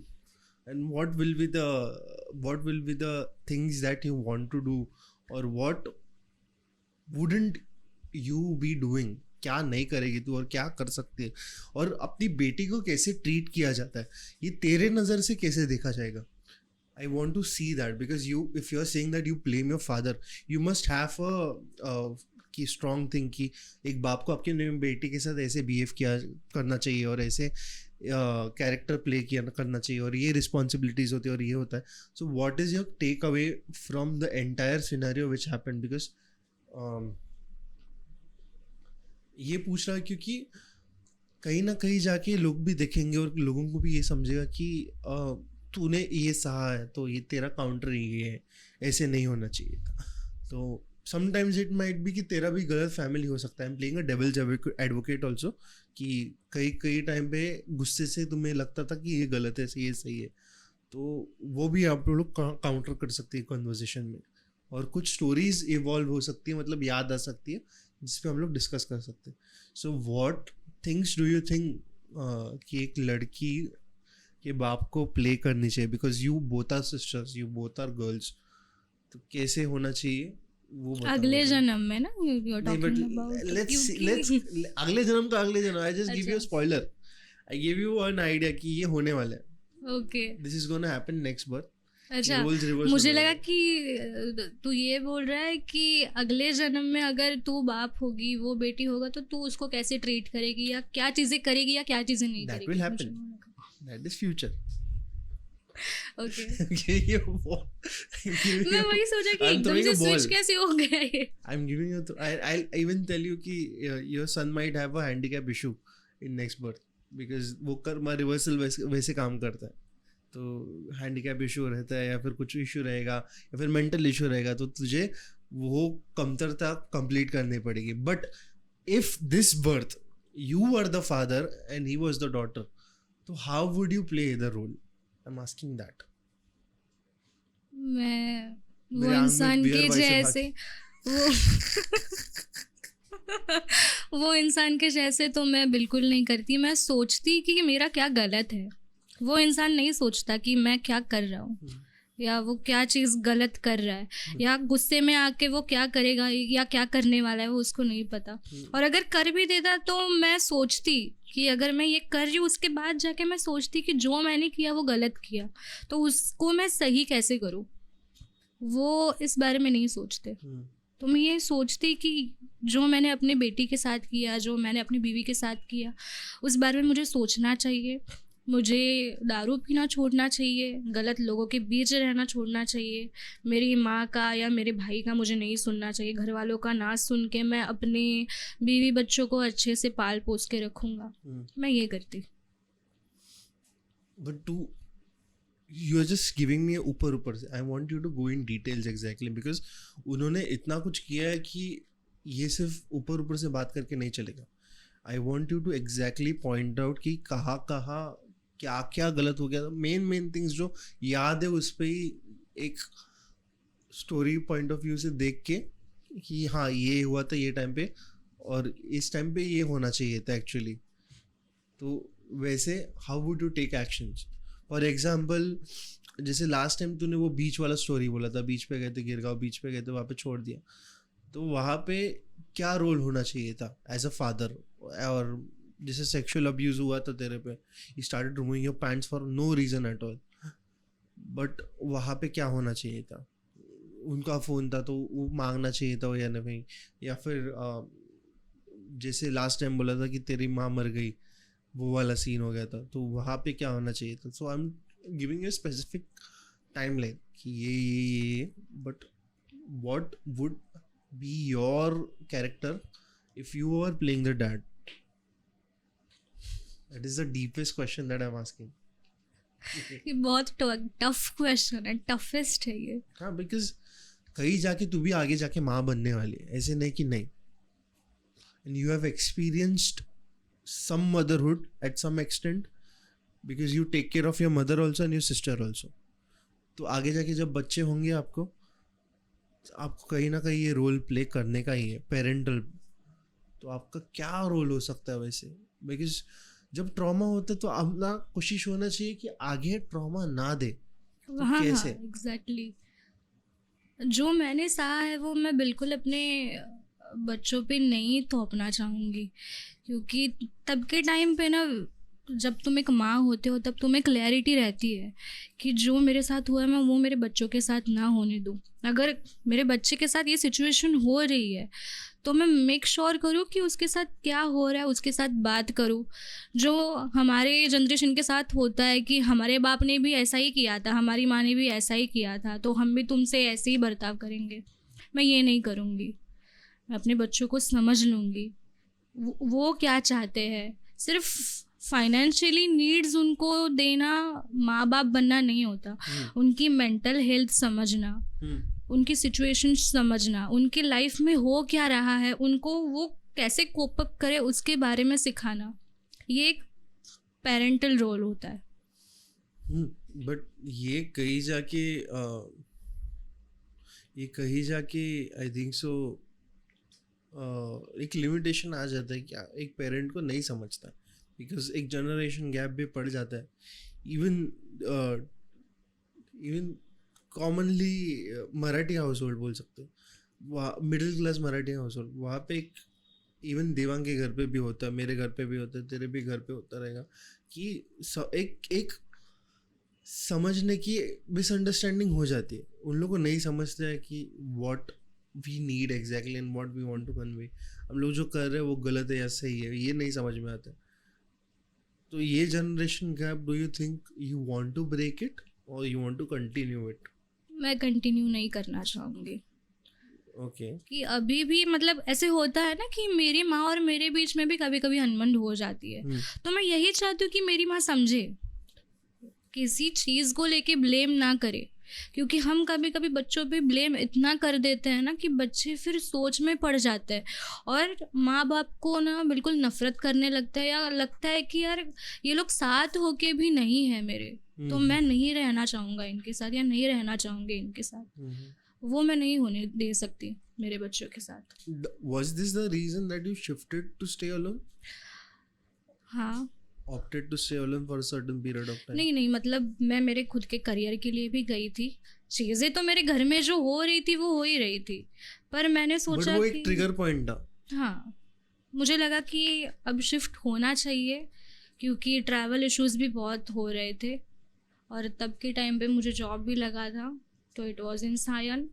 And what will be the things that you want to do, or what wouldn't you be doing? क्या नहीं करेगी तू और क्या कर सकती है, और अपनी बेटी को कैसे ट्रीट किया जाता है, ये तेरे नज़र से कैसे देखा जाएगा. I want to see that, because if you are saying that you blame your father, you must have a की स्ट्रॉन्ग थिंग कि एक बाप को आपकी बेटी के साथ ऐसे बिहेव किया करना चाहिए और ऐसे कैरेक्टर प्ले किया करना चाहिए और ये रिस्पॉन्सिबिलिटीज होती है और ये होता है. So what is your take away from the entire scenario which happened? Because ये पूछ रहा है क्योंकि कहीं ना कहीं जाके लोग भी देखेंगे और लोगों को भी ये समझेगा कि तूने ये सहा है तो ये तेरा काउंटर ये है, ऐसे नहीं होना चाहिए था. तो समटाइम्स इट माइट बी कि तेरा भी गलत फैमिली हो सकता है. I am playing a devil's advocate also, कि कई टाइम पे गुस्से से तुम्हें लगता था कि ये गलत है, ये सही है. तो वो भी आप लोग काउंटर कर सकते हैं कन्वर्सेशन में, और कुछ स्टोरीज इवॉल्व हो सकती है, मतलब याद आ सकती है जिस पे हम लोग डिस्कस कर सकते हैं. So what things do you think कि एक लड़की के बाप को प्ले करनी चाहिए? Because you both are sisters, you both are girls, तो कैसे होना चाहिए वो बताओ. अगले जन्म में ना यू आर नहीं, टॉकिंग but अबाउट. let's अगले जन्म का अगले जन्म. I just give you a spoiler. I gave you an idea कि ये होने वाला है. Okay. This is gonna happen next birth. अच्छा, Roles reverse मुझे होने लगा वाले. कि तू ये बोल रहा है कि अगले जन्म में अगर तू बाप होगी, वो बेटी होगा, तो तू उसको कैसे ट्रीट करेगी, या क्या चीजें करेगी या क्या चीजें नहीं That करेगी. will happen. That is future. Okay. Okay, ये वो. मैं वही सोचा कि I'm एकदम throwing से a ball. स्विच कैसे हो गया ये. I'm giving you. I'll even tell you कि your son might have a handicap issue in next birth, because वो कर्मा रिवर्सल वैसे काम करता है. तो हैंडीकैप इशू रहता है या फिर कुछ इशू रहेगा या फिर मेंटल इशू रहेगा, तो तुझे वो कमतरता कंप्लीट करनी पड़ेगी. But if this birth you are the father and he was the daughter, तो how would you play the role? I am asking that. मैं वो मेरे आंख में इंसान beer के वैसे जैसे वो इंसान के जैसे तो मैं बिल्कुल नहीं करती. मैं सोचती कि मेरा क्या गलत है. वो इंसान नहीं सोचता कि मैं क्या कर रहा हूँ या वो क्या चीज़ गलत कर रहा है, या गुस्से में आके वो क्या करेगा या क्या करने वाला है वो उसको नहीं पता. और अगर कर भी देता तो मैं सोचती कि अगर मैं ये कर रही हूँ, उसके बाद जाके मैं सोचती कि जो मैंने किया वो गलत किया, तो उसको मैं सही कैसे करूँ. वो इस बारे में नहीं सोचते. तो मैं ये सोचती कि जो मैंने अपने बेटी के साथ किया, जो मैंने अपनी बीवी के साथ किया, उस बारे में मुझे सोचना चाहिए. मुझे दारू पीना छोड़ना चाहिए, गलत लोगों के बीच रहना छोड़ना चाहिए, मेरी माँ का या मेरे भाई का मुझे नहीं सुनना चाहिए, घर वालों का ना सुन के मैं अपने बीवी बच्चों को अच्छे से पाल पोस के रखूँगा. मैं ये करती. But you are just giving me ऊपर से. I want you to go in details exactly, because उन्होंने इतना कुछ किया है कि ये सिर्फ ऊपर से बात करके नहीं चलेगा. I want you to exactly point out कि कहाँ क्या गलत हो गया. मेन थिंग्स जो याद है उस पर ही एक स्टोरी पॉइंट ऑफ व्यू से देख के कि हाँ ये हुआ था ये टाइम पे और इस टाइम पे ये होना चाहिए था एक्चुअली. तो वैसे how would you take actions? For example, जैसे लास्ट टाइम तूने वो बीच वाला स्टोरी बोला था, बीच पे गए थे, गिरगांव बीच पे गए थे, वहाँ पे छोड़ दिया, तो वहाँ पे क्या रोल होना चाहिए था एज अ फादर? और जैसे सेक्सुअल अब्यूज हुआ था तेरे पे, you started removing your pants for no reason at all, but वहाँ पे क्या होना चाहिए था? उनका फ़ोन था तो वो मांगना चाहिए था या नहीं? या फिर जैसे लास्ट टाइम बोला था कि तेरी माँ मर गई, वो वाला सीन हो गया था, तो वहाँ पे क्या होना चाहिए था? So I am giving a specific timeline कि ये but what would be your character if you were playing the dad? That is the deepest question that I'm asking. ये बहुत टफ क्वेश्चन है, टफेस्ट है ये. हाँ, because कहीं जाके तू भी आगे जाके माँ बनने वाली है, ऐसे नहीं कि नहीं. And you have experienced some motherhood at some extent because you take care of your mother also and your sister also. तो आगे जाके जब बच्चे होंगे आपको कहीं ना कहीं ये रोल प्ले करने का ही है पेरेंटल. तो आपका क्या रोल हो सकता है वैसे? बिकॉज जब ट्रॉमा होता है तो अपना कोशिश होना चाहिए कि आगे ट्रॉमा ना दे. तो हाँ कैसे? एग्जैक्टली. जो मैंने सहा है वो मैं बिल्कुल अपने बच्चों पे नहीं थोपना चाहूँगी, क्योंकि तब के टाइम पे ना, जब तुम एक माँ होते हो तब तुम्हें क्लैरिटी रहती है कि जो मेरे साथ हुआ है मैं वो मेरे बच्चों के साथ ना होने दूँ. अगर मेरे बच्चे के साथ ये सिचुएशन हो रही है तो मैं मेक श्योर करूँ कि उसके साथ क्या हो रहा है, उसके साथ बात करूँ. जो हमारे जनरेशन के साथ होता है कि हमारे बाप ने भी ऐसा ही किया था, हमारी माँ ने भी ऐसा ही किया था, तो हम भी तुमसे ऐसे ही बर्ताव करेंगे. मैं ये नहीं करूँगी. मैं अपने बच्चों को समझ लूँगी वो क्या चाहते हैं. सिर्फ फाइनेंशियली नीड्स उनको देना माँ बाप बनना नहीं होता. उनकी मेंटल हेल्थ समझना, उनकी सिचुएशन समझना, उनकी लाइफ में हो क्या रहा है, उनको वो कैसे कोप अप करे उसके बारे में सिखाना, ये एक पेरेंटल रोल होता है. बट ये कहीं जाके आई थिंक सो एक लिमिटेशन आ जाता है कि एक पेरेंट को नहीं समझता, बिकॉज एक जनरेशन गैप भी पड़ जाता है. Even commonly Marathi house hold बोल सकते हो, वहाँ middle class Marathi house hold, वहाँ पे एक इवन देवांग के घर पे भी होता है, मेरे घर पे भी होता है, तेरे भी घर पे होता रहेगा कि एक समझने की मिसअंडरस्टैंडिंग हो जाती है. उन लोगों को नहीं समझते हैं कि what we need exactly and what we want to convey. हम लोग जो कर रहे हैं वो गलत है या सही है, ये नहीं समझ में आता है. तो ये generation gap, do you think you want to break it or you want to continue it? मैं कंटिन्यू नहीं करना चाहूँगी. ओके. कि अभी भी मतलब ऐसे होता है ना कि मेरी माँ और मेरे बीच में भी कभी कभी अनबन हो जाती है. तो मैं यही चाहती हूँ कि मेरी माँ समझे, किसी चीज़ को लेके ब्लेम ना करे, क्योंकि हम कभी कभी बच्चों पे ब्लेम इतना कर देते हैं ना कि बच्चे फिर सोच में पड़ जाते हैं और माँ बाप को ना बिल्कुल नफरत करने लगता है, या लगता है कि यार ये लोग साथ होके भी नहीं है मेरे, तो मैं नहीं रहना चाहूँगा इनके साथ या नहीं रहना चाहूँगी इनके साथ. वो मैं नहीं होने दे सकती मेरे बच्चों के साथ. Was this the reason that you shifted to stay alone? हाँ. Opted to stay alone for a certain period of time? नहीं, मतलब मैं मेरे खुद के करियर के लिए भी गई थी. चीज़ें तो मेरे घर में जो हो रही थी वो हो ही रही थी, पर मैंने सोचा वो कि एक ट्रिगर पॉइंट था. हाँ, मुझे लगा कि अब शिफ्ट होना चाहिए, क्योंकि ट्रैवल इश्यूज भी बहुत हो रहे थे और तब के टाइम पे मुझे जॉब भी लगा था, तो इट वाज इन सायन.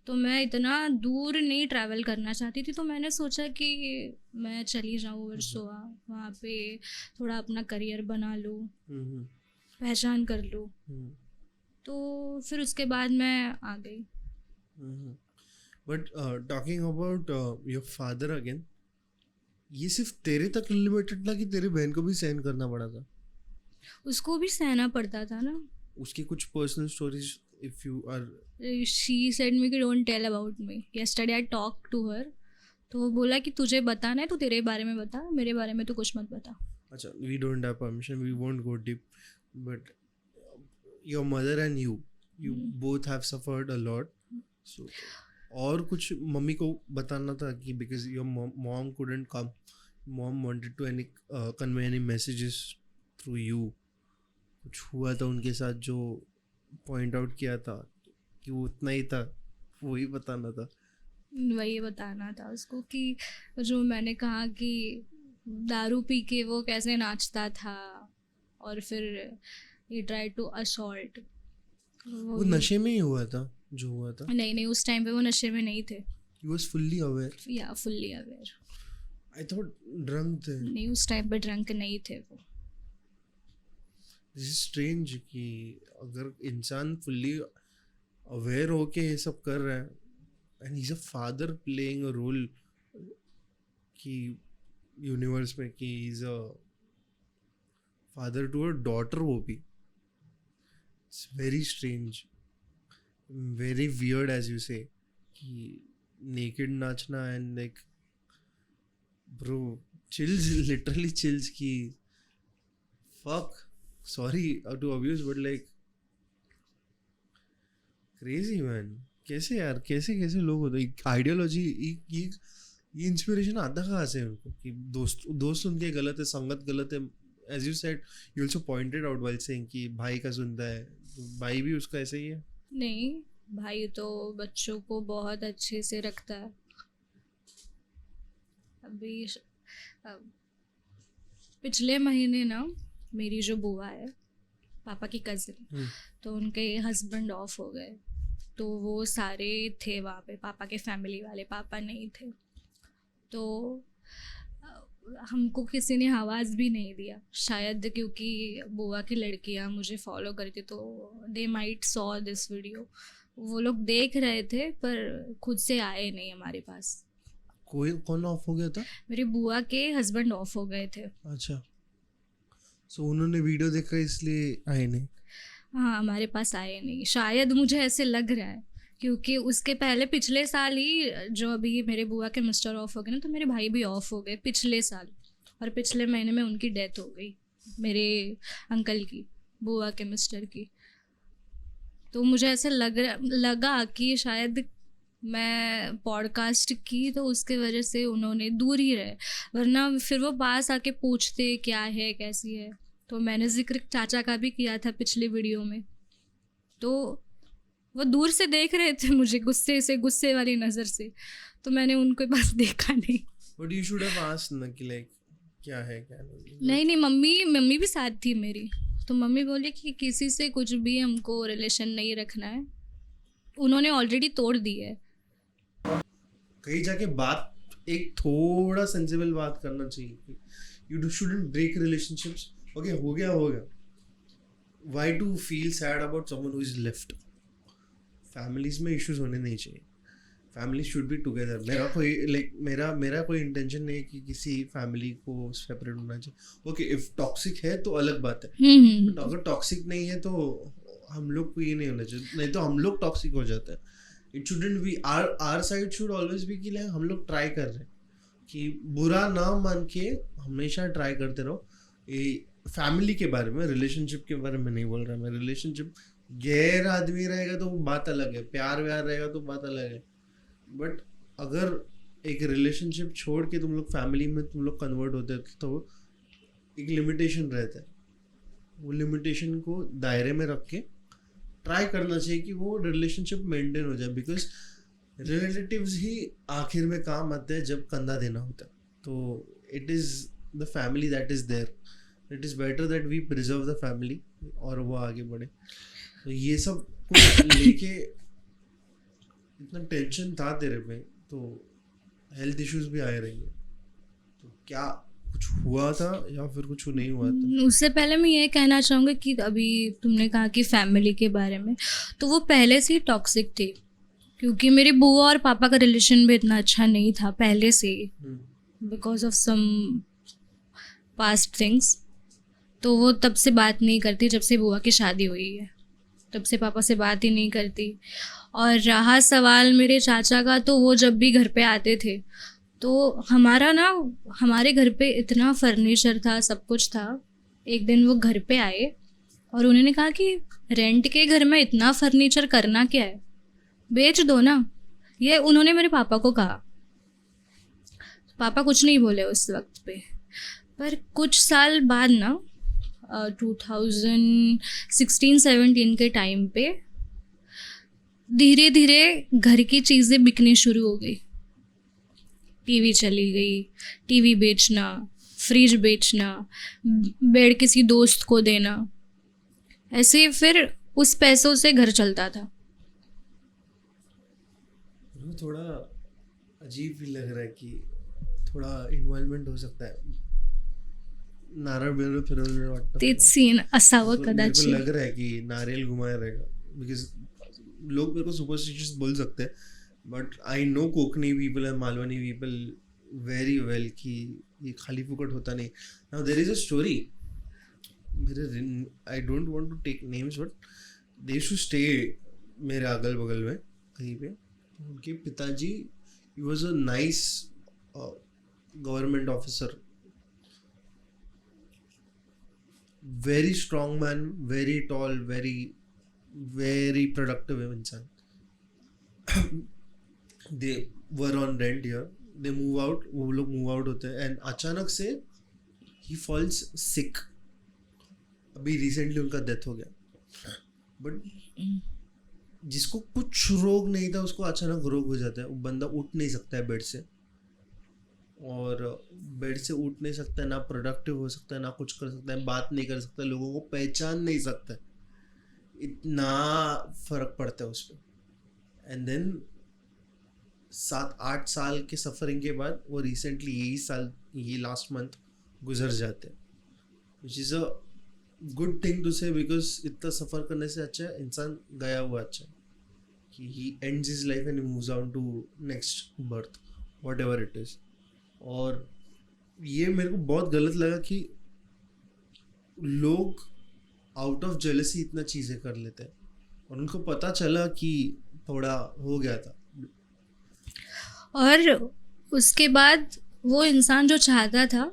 तो मैं इतना दूर नहीं ट्रैवल करना चाहती थी, तो मैंने सोचा कि मैं चली जाऊँ वर्सोवा, वहाँ पे थोड़ा अपना करियर बना लूँ, पहचान कर लूँ. तो फिर उसके बाद मैं आ गई. But talking about your father again, ये सिर्फ तेरे तक लिमिटेड था कि तेरी बहन को भी सहन करना पड़ा था? उसको भी सहना पड़ता था ना. उसकी कुछ personal stories if you are. She said me कि don't tell about me. Yesterday I talk to her, तो वो बोला कि तुझे बताना है तो तेरे बारे में बता, मेरे बारे में तो कुछ मत बता. अच्छा, we don't have permission, we won't go deep, but your mother and you both have suffered a lot. So और कुछ मम्मी को बताना था कि because your mom couldn't come, mom wanted to any convey any messages through you. कुछ हुआ था उनके साथ जो पॉइंट आउट किया था कि वो उतना ही था, वही बताना था? वही बताना था उसको कि जो मैंने कहा कि दारू पी के वो कैसे नाचता था और फिर ही ट्राई टू असॉल्ट. वो नशे में ही हुआ था जो हुआ था? नहीं, उस टाइम पे वो नशे में नहीं थे. He was fully aware? या fully aware. I thought drunk थे. नहीं, उस टाइम पे ड्रंक नहीं थे वो. This is strange कि अगर इंसान fully aware होके ये सब कर रहा है and he's a father playing a role कि यूनिवर्स में, कि he's a father to a daughter, वो भी. It's very strange, very weird as you say. कि नेकेड नाचना and like bro chills, literally chills की fuck, sorry to abuse but like crazy man. कैसे यार, कैसे कैसे लोग होते हैं, आइडियोलॉजी, ये इंस्पिरेशन आता कहाँ से उनको कि दोस्त उनके गलत है, संगत गलत है. As you said, you also pointed out while saying कि भाई का सुनता है, तो भाई भी उसका ऐसा ही है. नहीं, भाई तो बच्चों को बहुत अच्छे से रखता है. अभी पिछले महीने ना मेरी जो बुआ है, पापा की कज़िन, तो उनके हस्बैंड ऑफ हो गए. तो वो सारे थे वहाँ पे, पापा के फैमिली वाले, पापा नहीं थे. तो हमको किसी ने आवाज़ भी नहीं दिया, शायद क्योंकि बुआ की लड़कियाँ मुझे फॉलो करती, तो they might saw this video. वो लोग देख रहे थे पर खुद से आए नहीं हमारे पास. कौन ऑफ हो गया था? मेरी बुआ के हस्बैंड ऑफ हो गए थे. अच्छा, सो उन्होंने वीडियो देखा इसलिए आए नहीं? हाँ, हमारे पास आए नहीं, शायद मुझे ऐसे लग रहा है, क्योंकि उसके पहले पिछले साल ही जो अभी मेरे बुआ के मिस्टर ऑफ हो गए ना, तो मेरे भाई भी ऑफ हो गए पिछले साल. और पिछले महीने में उनकी डेथ हो गई, मेरे अंकल की, बुआ के मिस्टर की. तो मुझे ऐसे लगा कि शायद मैं पॉडकास्ट की तो उसके वजह से उन्होंने दूर ही रहे, वरना फिर वो पास आके पूछते क्या है, कैसी है. तो मैंने जिक्र चाचा का भी किया था पिछली वीडियो में. तो वो दूर से देख रहे थे मुझे गुस्से वाली नज़र से, तो मैंने उनके पास देखा नहीं. But you should have asked ना कि लाइक क्या है क्या नहीं. नहीं, मम्मी भी साथ थी मेरी. तो मम्मी बोली कि किसी से कुछ भी हमको रिलेशन नहीं रखना है, उन्होंने ऑलरेडी तोड़ दी है. कहीं जाके बात एक थोड़ा सेंसिबल बात करना चाहिए. You shouldn't break relationships. Okay, हो गया. Why to feel sad about someone who is left? Families में इश्यूज होने नहीं चाहिए. Family should be together. मेरा कोई इंटेंशन नहीं है कि किसी फैमिली को सेपरेट होना चाहिए. ओके, इफ टॉक्सिक है तो अलग बात है, बट अगर टॉक्सिक नहीं है तो हम लोग को ये नहीं होना चाहिए, नहीं तो हम लोग टॉक्सिक हो जाते हैं. It shouldn't be our side should always be कि लाइक हम लोग ट्राई कर रहे हैं, कि बुरा ना मान के हमेशा ट्राई करते रहो. फैमिली के बारे में, रिलेशनशिप के बारे में नहीं बोल रहा मैं. रिलेशनशिप गैर आदमी रहेगा तो बात अलग है, प्यार व्यार रहेगा तो बात अलग है. बट अगर एक रिलेशनशिप छोड़ के तुम लोग फैमिली में तुम लोग कन्वर्ट होते हो तो एक लिमिटेशन रहता है. वो लिमिटेशन को दायरे में रख के ट्राई करना चाहिए कि वो रिलेशनशिप मेंटेन हो जाए. बिकॉज रिलेटिव्स ही आखिर में काम आते हैं जब कंधा देना होता है. तो it is the family that is there. It is better that we preserve the family और वो आगे बढ़े. तो ये सब कुछ लेके इतना टेंशन था तेरे पे, तो हेल्थ इश्यूज भी आए रहेंगे. तो क्या कुछ हुआ था या फिर कुछ नहीं हुआ था? उससे पहले मैं ये कहना चाहूँगी कि अभी तुमने कहा कि फैमिली के बारे में, तो वो पहले से ही टॉक्सिक थी, क्योंकि मेरी बुआ और पापा का रिलेशन भी इतना अच्छा नहीं था पहले से ही, because of some past things. तो वो तब से बात नहीं करती, जब से बुआ की शादी हुई है तब से पापा से बात ही नहीं करती. और रहा सवाल मेरे चाचा का, तो वो जब भी घर पे आते थे तो हमारे घर पे इतना फर्नीचर था, सब कुछ था. एक दिन वो घर पे आए और उन्होंने कहा कि रेंट के घर में इतना फर्नीचर करना क्या है, बेच दो ना. ये उन्होंने मेरे पापा को कहा. पापा कुछ नहीं बोले उस वक्त पे. पर कुछ साल बाद ना 2016-17 के टाइम पे धीरे धीरे घर की चीज़ें बिकनी शुरू हो गई. टीवी चली गई, टीवी बेचना, फ्रिज बेचना, बेड किसी दोस्त को देना, ऐसे फिर उस पैसों से घर चलता था. थोड़ा अजीब भी लग रहा है कि थोड़ा इन्वॉल्वमेंट हो सकता है. नारळ फिरवलं वाटतं. तेच सीन असावं कदाचित. लग रहा है कि नारियल घुमाया रहेगा. बिकॉज लोग मेरे को सुपरस्टिशियस बोल सकते हैं, but I know Kokani people and Malvani people very well कि ये खाली फुकट होता नहीं. Now there is a story. I don't want to take names, but they used to stay मेरे अगल बगल में कहीं पे. उनके पिताजी he was a nice government officer, very strong man, very tall, very very productive इंसान. They were on rent here, they move out, वो लोग मूव आउट होते हैं एंड अचानक से ही फॉल्स सिक. अभी रिसेंटली उनका डेथ हो गया. बट जिसको कुछ रोग नहीं था उसको अचानक रोग हो जाता है. वो बंदा उठ नहीं सकता है बेड से, और बेड से उठ नहीं सकता है, ना प्रोडक्टिव हो सकता है, ना कुछ कर सकता है, बात नहीं कर सकता, लोगों को पहचान नहीं सकता है. इतना फर्क पड़ता है उस पर. एंड देन 7-8 साल के सफरिंग के बाद वो रिसेंटली ये लास्ट मंथ गुजर जाते हैं. Which is a good thing to say, because इतना सफ़र करने से अच्छा है इंसान गया हुआ अच्छा है, कि he ends his life and moves on to next birth, whatever it is. और ये मेरे को बहुत गलत लगा कि लोग आउट ऑफ जेलसी इतना चीज़ें कर लेते हैं, और उनको पता चला कि थोड़ा हो गया था. और उसके बाद वो इंसान जो चाहता था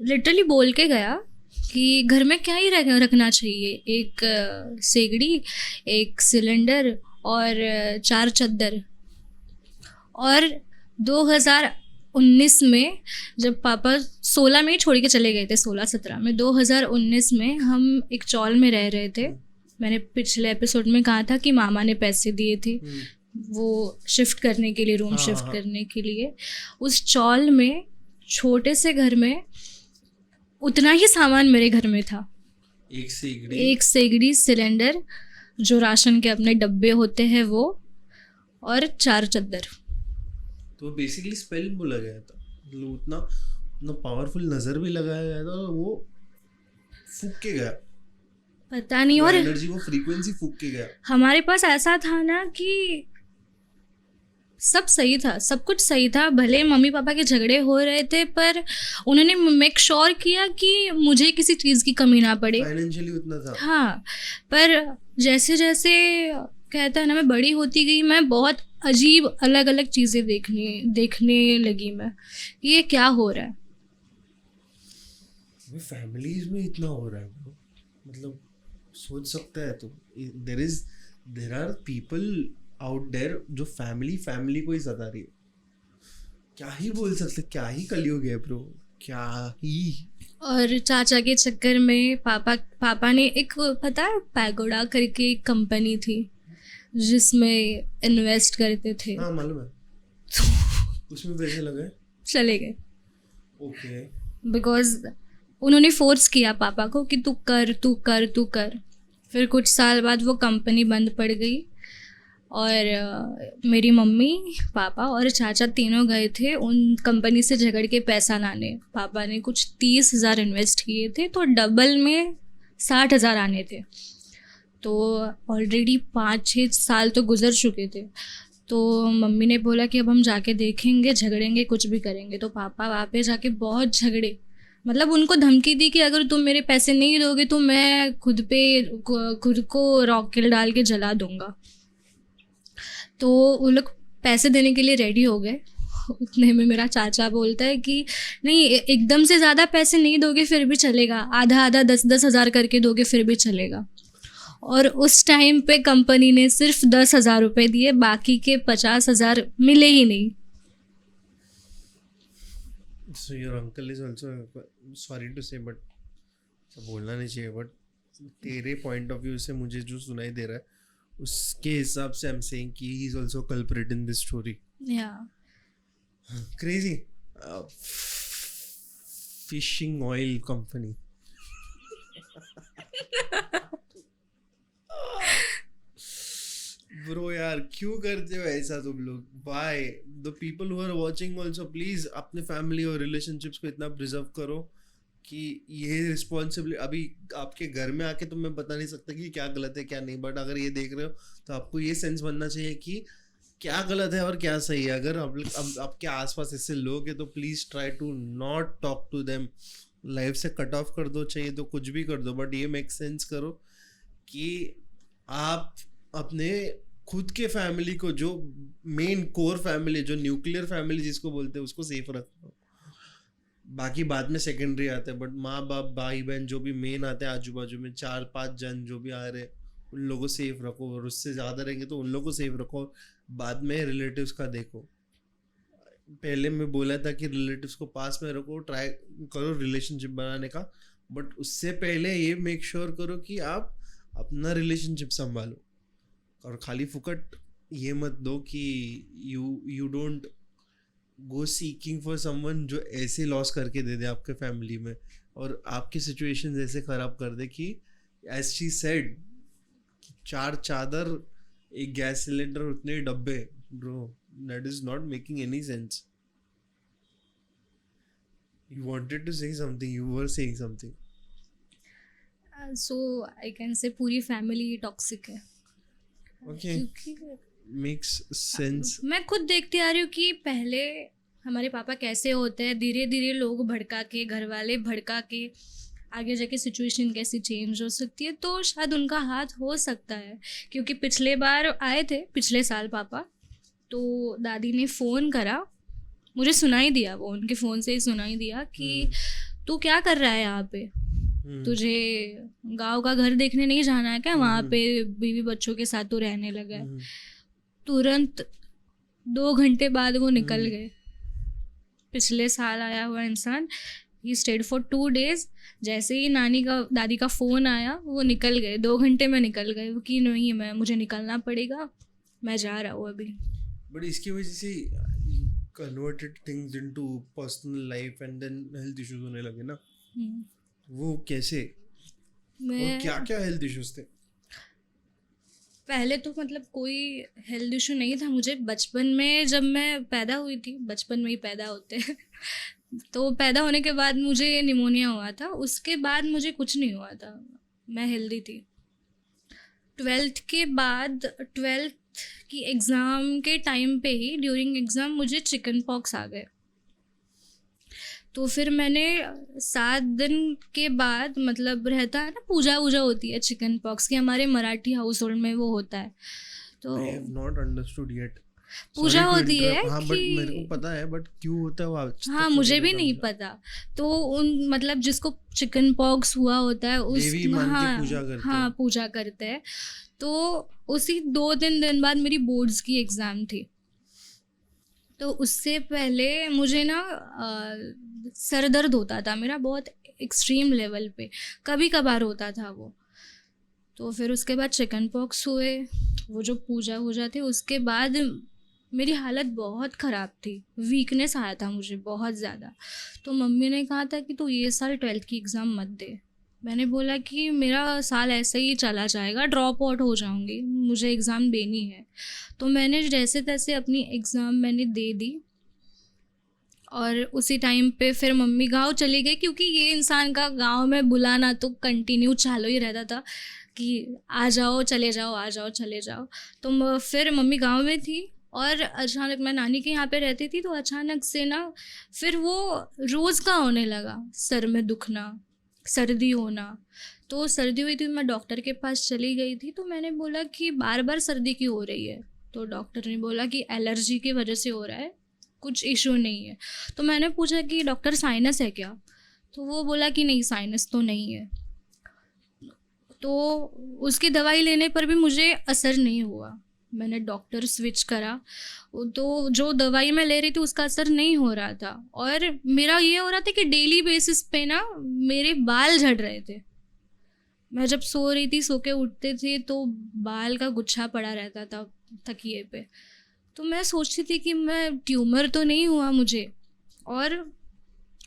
लिटरली बोल के गया कि घर में क्या ही रखना चाहिए, एक सेगड़ी, एक सिलेंडर और 4 चद्दर. और 2019 में जब पापा 16 में ही छोड़ के चले गए थे, 16-17 में, 2019 में हम एक चौल में रह रहे थे. मैंने पिछले एपिसोड में कहा था कि मामा ने पैसे दिए थे वो शिफ्ट करने के लिए, रूम शिफ्ट करने के लिए. उस चौल में, छोटे से घर में, उतना ही सामान मेरे घर में था. एक सेगड़ी, सिलेंडर, जो राशन के अपने डब्बे होते हैं वो, और 4 चद्दर. तो बेसिकली स्पेल बोला गया था, मतलब उतना पावरफुल नज़र भी लगाया गया था, और वो फूक के गया, पता नहीं. और एनर्जी, वो फ्रीक्वेंसी फूक के गया. हमारे पास ऐसा था ना कि सब सही था, सब कुछ सही था. भले मम्मी पापा के झगड़े हो रहे थे, पर उन्होंने मेक श्योर किया कि मुझे किसी चीज़ की कमी ना पड़े. फाइनेंशियली उतना था. हाँ, पर जैसे जैसे कहता है ना, मैं बड़ी होती गई, मैं बहुत अजीब अलग अलग चीज़ें देखने लगी मैं, ये क्या हो रहा है. फैमिलीज में इतना हो रहा है bro. मतलब सोच सकता है तो, there are people out there जो फैमिली को ही सता रही है. क्या ही बोल सकते, क्या ही कलयुग है ब्रो, क्या ही. और चाचा के चक्कर में पापा ने एक, पता है, पैगोडा करके एक कंपनी थी जिसमें इन्वेस्ट करते थे. हाँ मालूम है. उसमें पैसे लगे, चले गए. ओके. बिकॉज उन्होंने फोर्स किया पापा को कि तू कर. फिर कुछ साल बाद वो कंपनी बंद पड़ गई, और मेरी मम्मी, पापा और चाचा तीनों गए थे उन कंपनी से झगड़ के पैसा लाने. पापा ने कुछ 30,000 इन्वेस्ट किए थे, तो डबल में 60,000 आने थे. तो ऑलरेडी 5-6 साल तो गुजर चुके थे. तो मम्मी ने बोला कि अब हम जाके देखेंगे, झगड़ेंगे, कुछ भी करेंगे. तो पापा वहाँ पे जाके बहुत झगड़े, मतलब उनको धमकी दी कि अगर तुम मेरे पैसे नहीं दोगे तो मैं खुद को रॉकेल डाल के जला दूंगा. तो वो लोग पैसे देने के लिए रेडी हो गए. उतने में मेरा चाचा बोलता है कि नहीं, एकदम से ज़्यादा पैसे नहीं दोगे फिर भी चलेगा, आधा 10-10 हज़ार करके दोगे फिर भी चलेगा. और उस टाइम पे कंपनी ने सिर्फ 10,000 रुपये दिए, बाकी के 50,000 मिले ही नहीं. So your uncle is also, sorry to say, but बोलना नहीं चाहिए, बट तेरे पॉइंट ऑफ व्यू से मुझे जो सुनाई दे रहा है उसके हिसाब से I'm saying कि he is also culprit in this story. Yeah. Crazy. Fishing oil company. Bro यार क्यों करते हो ऐसा तुम लोग? Why? The people who are watching also, please अपने फैमिली और रिलेशनशिप्स को इतना प्रिजर्व करो कि ये रिस्पॉन्सिबिलिटी. अभी आपके घर में आके तो मैं बता नहीं सकता कि क्या गलत है क्या नहीं, बट अगर ये देख रहे हो तो आपको ये सेंस बनना चाहिए कि क्या गलत है और क्या सही है. अगर आपके आसपास ऐसे लोग हैं तो please try to not talk to them. Life से कट ऑफ कर दो, चाहिए तो कुछ भी कर दो, बट ये मेक सेंस करो कि आप अपने खुद के फैमिली को, जो मेन कोर फैमिली, जो न्यूक्लियर फैमिली जिसको बोलते हैं, उसको सेफ रखो। बाकी बाद में सेकेंडरी आते हैं, बट माँ बाप भाई बहन जो भी मेन आते हैं आजू बाजू में, 4-5 जन जो भी आ रहे हैं, उन लोगों को सेफ रखो, और उससे ज़्यादा रहेंगे तो उन लोगों को सेफ रखो। बाद में रिलेटिव्स का देखो। पहले मैं बोला था कि रिलेटिव्स को पास में रखो, ट्राई करो रिलेशनशिप बनाने का, बट उससे पहले ये मेक श्योर करो कि आप अपना रिलेशनशिप संभालो, और खाली फुकट ये मत दो कि you don't go seeking for someone जो ऐसे लॉस करके दे दे आपके फैमिली में, और आपकी सिचुएशन ऐसे ख़राब कर दे कि एज शी सेड, 4 चादर, एक गैस सिलेंडर, उतने डब्बे। Bro, that is not making any sense. You wanted to say something, you were saying something. So I can say पूरी फैमिली टॉक्सिक है। Okay, क्योंकि makes sense. मैं खुद देखती आ रही हूँ कि पहले हमारे पापा कैसे होते हैं, धीरे धीरे लोग भड़का के, घर वाले भड़का के, आगे जाके सिचुएशन कैसी चेंज हो सकती है। तो शायद उनका हाथ हो सकता है, क्योंकि पिछले बार आए थे, पिछले साल पापा, तो दादी ने फ़ोन करा, मुझे सुनाई दिया, वो उनके फ़ोन से ही सुनाई दिया कि तू क्या कर रहा है यहाँ पे, तुझे गांव का घर देखने नहीं जाना है क्या, वहाँ पे बीवी बच्चों के साथ तो रहने लगा है। तुरंत 2 घंटे बाद वो निकल गए। पिछले साल आया हुआ इंसान, ही स्टेड फॉर 2 days। जैसे ही दादी का फ़ोन आया, वो निकल गए, 2 घंटे में निकल गए वो कि नहीं, मुझे निकलना पड़ेगा, मैं जा रहा हूँ अभी। बट इसकी वजह से converted things into personal life and then health issues होने लगे ना। वो कैसे, और क्या क्या हेल्थ इश्यूज थे? पहले तो मतलब कोई हेल्थ इशू नहीं था मुझे। बचपन में जब मैं पैदा हुई थी, बचपन में ही पैदा होते हैं तो पैदा होने के बाद मुझे निमोनिया हुआ था, उसके बाद मुझे कुछ नहीं हुआ था, मैं हेल्दी थी। 12th के बाद, 12th की एग्ज़ाम के टाइम पे ही, ड्यूरिंग एग्ज़ाम मुझे चिकन पॉक्स आ गए। तो फिर मैंने 7 दिन के बाद, मतलब रहता है ना, पूजा वूजा होती है चिकन पॉक्स की, हमारे मराठी हाउस होल्ड में वो होता है। तो I have not understood yet. पूजा होती है हाँ, बट कि, मेरे को पता है, बट क्यों होता है वो आज तक हाँ, मुझे भी नहीं पता। तो उन मतलब जिसको चिकन पॉक्स हुआ होता है उस, देवी मान की हाँ पूजा करते हाँ, हैं। पूजा करते हैं। तो उसी 2-3 दिन बाद मेरी बोर्ड्स की एग्ज़ाम थी। तो उससे पहले मुझे ना सर दर्द होता था मेरा, बहुत एक्सट्रीम लेवल पे, कभी कभार होता था वो। तो फिर उसके बाद चिकन पॉक्स हुए, वो जो पूजा वूजा थी, उसके बाद मेरी हालत बहुत ख़राब थी, वीकनेस आया था मुझे बहुत ज़्यादा। तो मम्मी ने कहा था कि तू ये साल 12th की एग्ज़ाम मत दे। मैंने बोला कि मेरा साल ऐसे ही चला जाएगा, ड्रॉप आउट हो जाऊंगी, मुझे एग्ज़ाम देनी है। तो मैंने जैसे तैसे अपनी एग्ज़ाम मैंने दे दी, और उसी टाइम पे फिर मम्मी गांव चली गई, क्योंकि ये इंसान का गांव में बुलाना तो कंटिन्यू चालू ही रहता था कि आ जाओ चले जाओ, आ जाओ चले जाओ। तो फिर मम्मी गांव में थी, और अचानक मैं नानी के यहाँ पे रहती थी, तो अचानक से ना फिर वो रोज़ का होने लगा, सर में दुखना, सर्दी होना। तो सर्दी हुई थी, मैं डॉक्टर के पास चली गई थी। तो मैंने बोला कि बार बार सर्दी क्यों हो रही है? तो डॉक्टर ने बोला कि एलर्जी की वजह से हो रहा है, कुछ इशू नहीं है। तो मैंने पूछा कि डॉक्टर साइनस है क्या? तो वो बोला कि नहीं, साइनस तो नहीं है। तो उसकी दवाई लेने पर भी मुझे असर नहीं हुआ। मैंने डॉक्टर स्विच करा, तो जो दवाई मैं ले रही थी उसका असर नहीं हो रहा था। और मेरा ये हो रहा था कि डेली बेसिस पे ना मेरे बाल झड़ रहे थे। मैं जब सो रही थी, सो के उठते थे तो बाल का गुच्छा पड़ा रहता था तकिए पे। तो मैं सोचती थी कि मैं ट्यूमर तो नहीं हुआ मुझे। और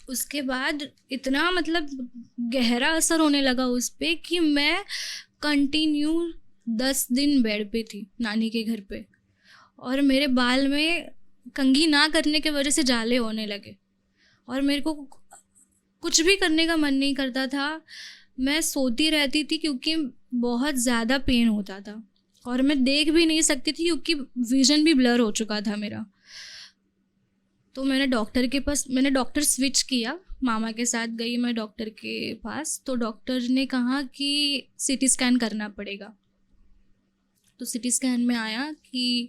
उसके बाद इतना मतलब गहरा असर होने लगा उस पर कि मैं कंटिन्यू 10 दिन बेड पे थी नानी के घर पे, और मेरे बाल में कंघी ना करने की वजह से जाले होने लगे, और मेरे को कुछ भी करने का मन नहीं करता था। मैं सोती रहती थी क्योंकि बहुत ज़्यादा पेन होता था, और मैं देख भी नहीं सकती थी क्योंकि विज़न भी ब्लर हो चुका था मेरा। तो मैंने डॉक्टर स्विच किया, मामा के साथ गई मैं डॉक्टर के पास। तो डॉक्टर ने कहा कि सीटी स्कैन करना पड़ेगा। तो सिटी स्कैन में आया कि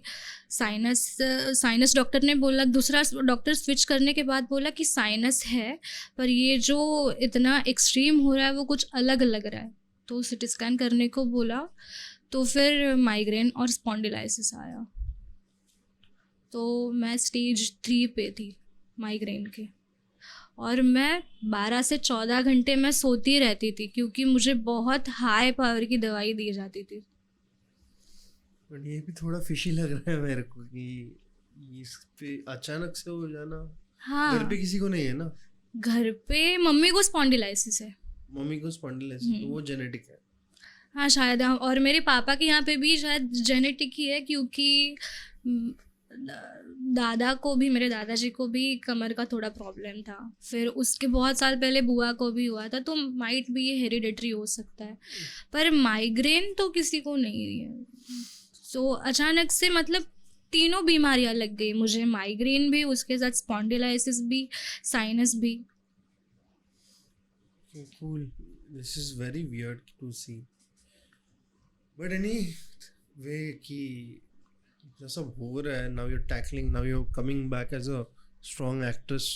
साइनस डॉक्टर ने बोला, दूसरा डॉक्टर स्विच करने के बाद बोला कि साइनस है, पर ये जो इतना एक्सट्रीम हो रहा है वो कुछ अलग लग रहा है। तो सिटी स्कैन करने को बोला, तो फिर माइग्रेन और स्पॉन्डिलाइसिस आया। तो मैं स्टेज 3 पे थी माइग्रेन के, और मैं 12 से 14 घंटे मैं सोती रहती थी क्योंकि मुझे बहुत हाई पावर की दवाई दी जाती थी। बट ये भी थोड़ा फिशी लग रहा है मेरे को कि इस पे अचानक से हो जाना। हाँ, घर पे किसी को नहीं है ना? घर पे मम्मी को स्पॉन्डिलाइसिस है। मम्मी को स्पॉन्डिलाइसिस, तो वो जेनेटिक है। हाँ शायद, हाँ। और मेरे पापा के यहाँ पे भी शायद जेनेटिक ही है, क्योंकि दादा को भी, मेरे दादाजी को भी कमर का थोड़ा प्रॉब्लम था। फिर उसके बहुत साल पहले बुआ को भी हुआ था, तो माइट भी ये हेरिडेटरी हो सकता है, पर माइग्रेन तो किसी को नहीं है। सो अचानक से मतलब तीनों बीमारियां लग गई मुझे, माइग्रेन भी, उसके साथ स्पॉन्डिलाइसिस भी, साइनस भी। Cool. This is very weird to see. But anyway, कि जैसा हो रहा है, now you're tackling, now you're coming back as a strong actress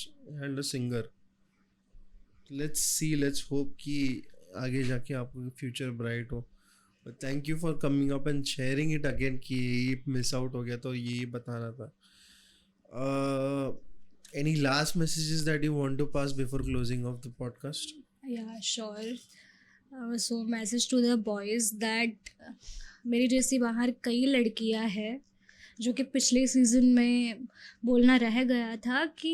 and a singer. Let's see, let's hope कि आगे जाके आपको फ्यूचर ब्राइट हो। But thank you for coming up and sharing it again कि ये मिस आउट हो गया, तो ये बताना था। Any last messages that you want to pass before closing of the podcast? Yeah, sure. So message to the boys that मेरी जैसी बाहर कई लड़कियां हैं जो कि पिछले सीज़न में बोलना रह गया था कि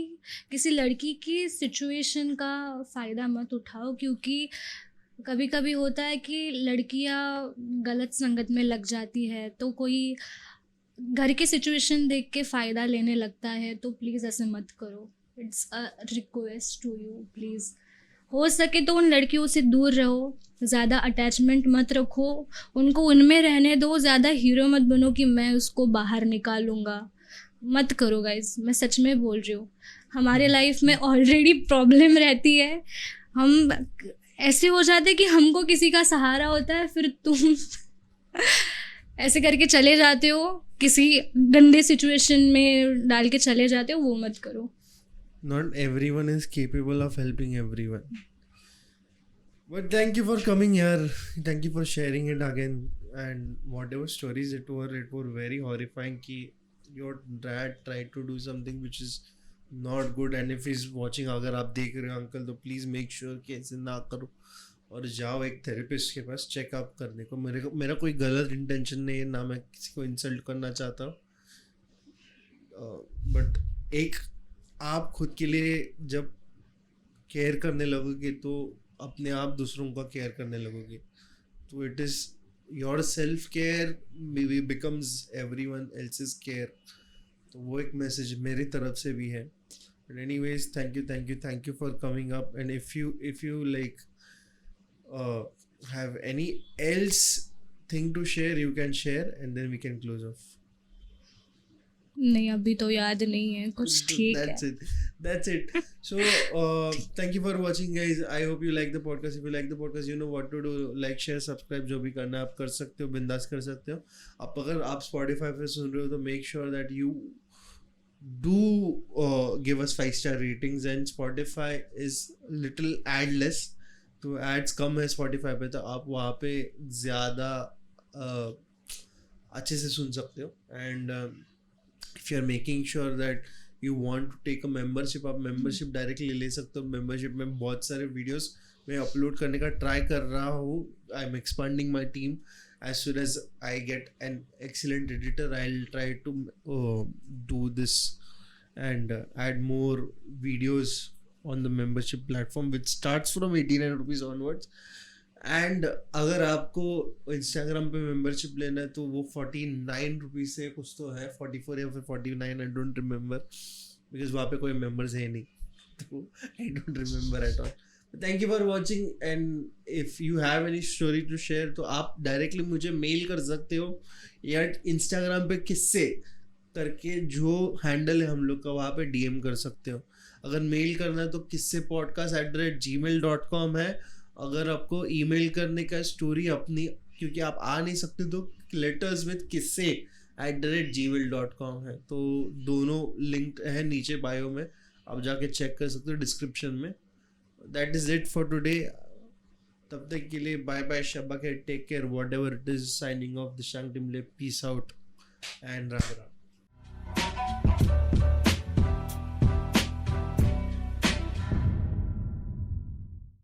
किसी लड़की की सिचुएशन का फ़ायदा मत उठाओ, क्योंकि कभी कभी होता है कि लड़कियां गलत संगत में लग जाती है, तो कोई घर की सिचुएशन देख के फ़ायदा लेने लगता है। तो प्लीज़ ऐसे मत करो। It's a request to you, please हो सके तो उन लड़कियों से दूर रहो, ज़्यादा अटैचमेंट मत रखो, उनको उनमें रहने दो। ज़्यादा हीरो मत बनो कि मैं उसको बाहर निकालूंगा, मत करो गाइज, मैं सच में बोल रही हूँ। हमारे लाइफ में ऑलरेडी प्रॉब्लम रहती है, हम ऐसे हो जाते कि हमको किसी का सहारा होता है, फिर तुम ऐसे करके चले जाते हो, किसी गंदे सिचुएशन में डाल के चले जाते हो, वो मत करो। Not everyone is capable of helping everyone. But thank you for coming here. Thank you for sharing it again. And whatever stories it were very horrifying. Ki your dad tried to do something which is not good. And if he's watching, अगर आप देख रहे हो uncle, तो please make sure कि ऐसे ना करो और जाओ एक थेरेपिस्ट के पास चेकअप करने को। मेरा कोई गलत इंटेंशन नहीं है, ना मैं किसी को इंसल्ट करना चाहता हूँ, बट एक आप खुद के लिए जब केयर करने लगोगे तो अपने आप दूसरों का केयर करने लगोगे, तो it is your self care becomes everyone else's care. तो वो एक मैसेज मेरी तरफ से भी है। But anyways, thank you for coming up. And if you like have any else thing to share, you can share and then we can close off. नहीं, अभी तो याद नहीं है कुछ, ठीक है। That's it. So thank you for watching guys. I hope you like the podcast. If you like the podcast, you know what to do. Like, share, subscribe, जो भी करना है आप कर सकते हो, बिंदास कर सकते हो। आप अगर आप Spotify पे सुन रहे हो तो make sure that you do give us 5-star ratings, and Spotify is little adless, तो एड्स कम है Spotify पे, तो आप वहाँ पे ज़्यादा अच्छे से सुन सकते हो। And if you are making sure that you want to take a membership, आप मेंबरशिप डायरेक्टली ले सकते हो। मेंबरशिप में बहुत सारे वीडियोस मैं अपलोड करने का ट्राई कर रहा हूँ। I am expanding my team. as soon as I get an excellent editor, I'll try to do this and add more videos on the membership platform, which starts from 89 rupees onwards. And अगर आपको Instagram पे membership लेना है तो वो 49 rupees से कुछ तो है, 44 या फिर 49, I don't remember, because वहाँ पे कोई members है नहीं, तो I don't remember at all. Thank you for watching, and if you have any story to share तो आप डायरेक्टली मुझे मेल कर सकते हो, या Instagram पे किससे करके जो हैंडल है हम लोग का, वहाँ पे DM कर सकते हो। अगर मेल करना है तो किससे podcast@gmail.com है। अगर आपको ईमेल करने का स्टोरी अपनी, क्योंकि आप आ नहीं सकते, तो लेटर्स विद किस्से @gmail.com है, तो दोनों लिंक है नीचे बायो में, आप जाके चेक कर सकते हो डिस्क्रिप्शन में. That is it for today. तब तक के लिए बाय बाय, शब्बा के, take care, whatever it is, signing off Dishang Timle, peace out and Ram Ram.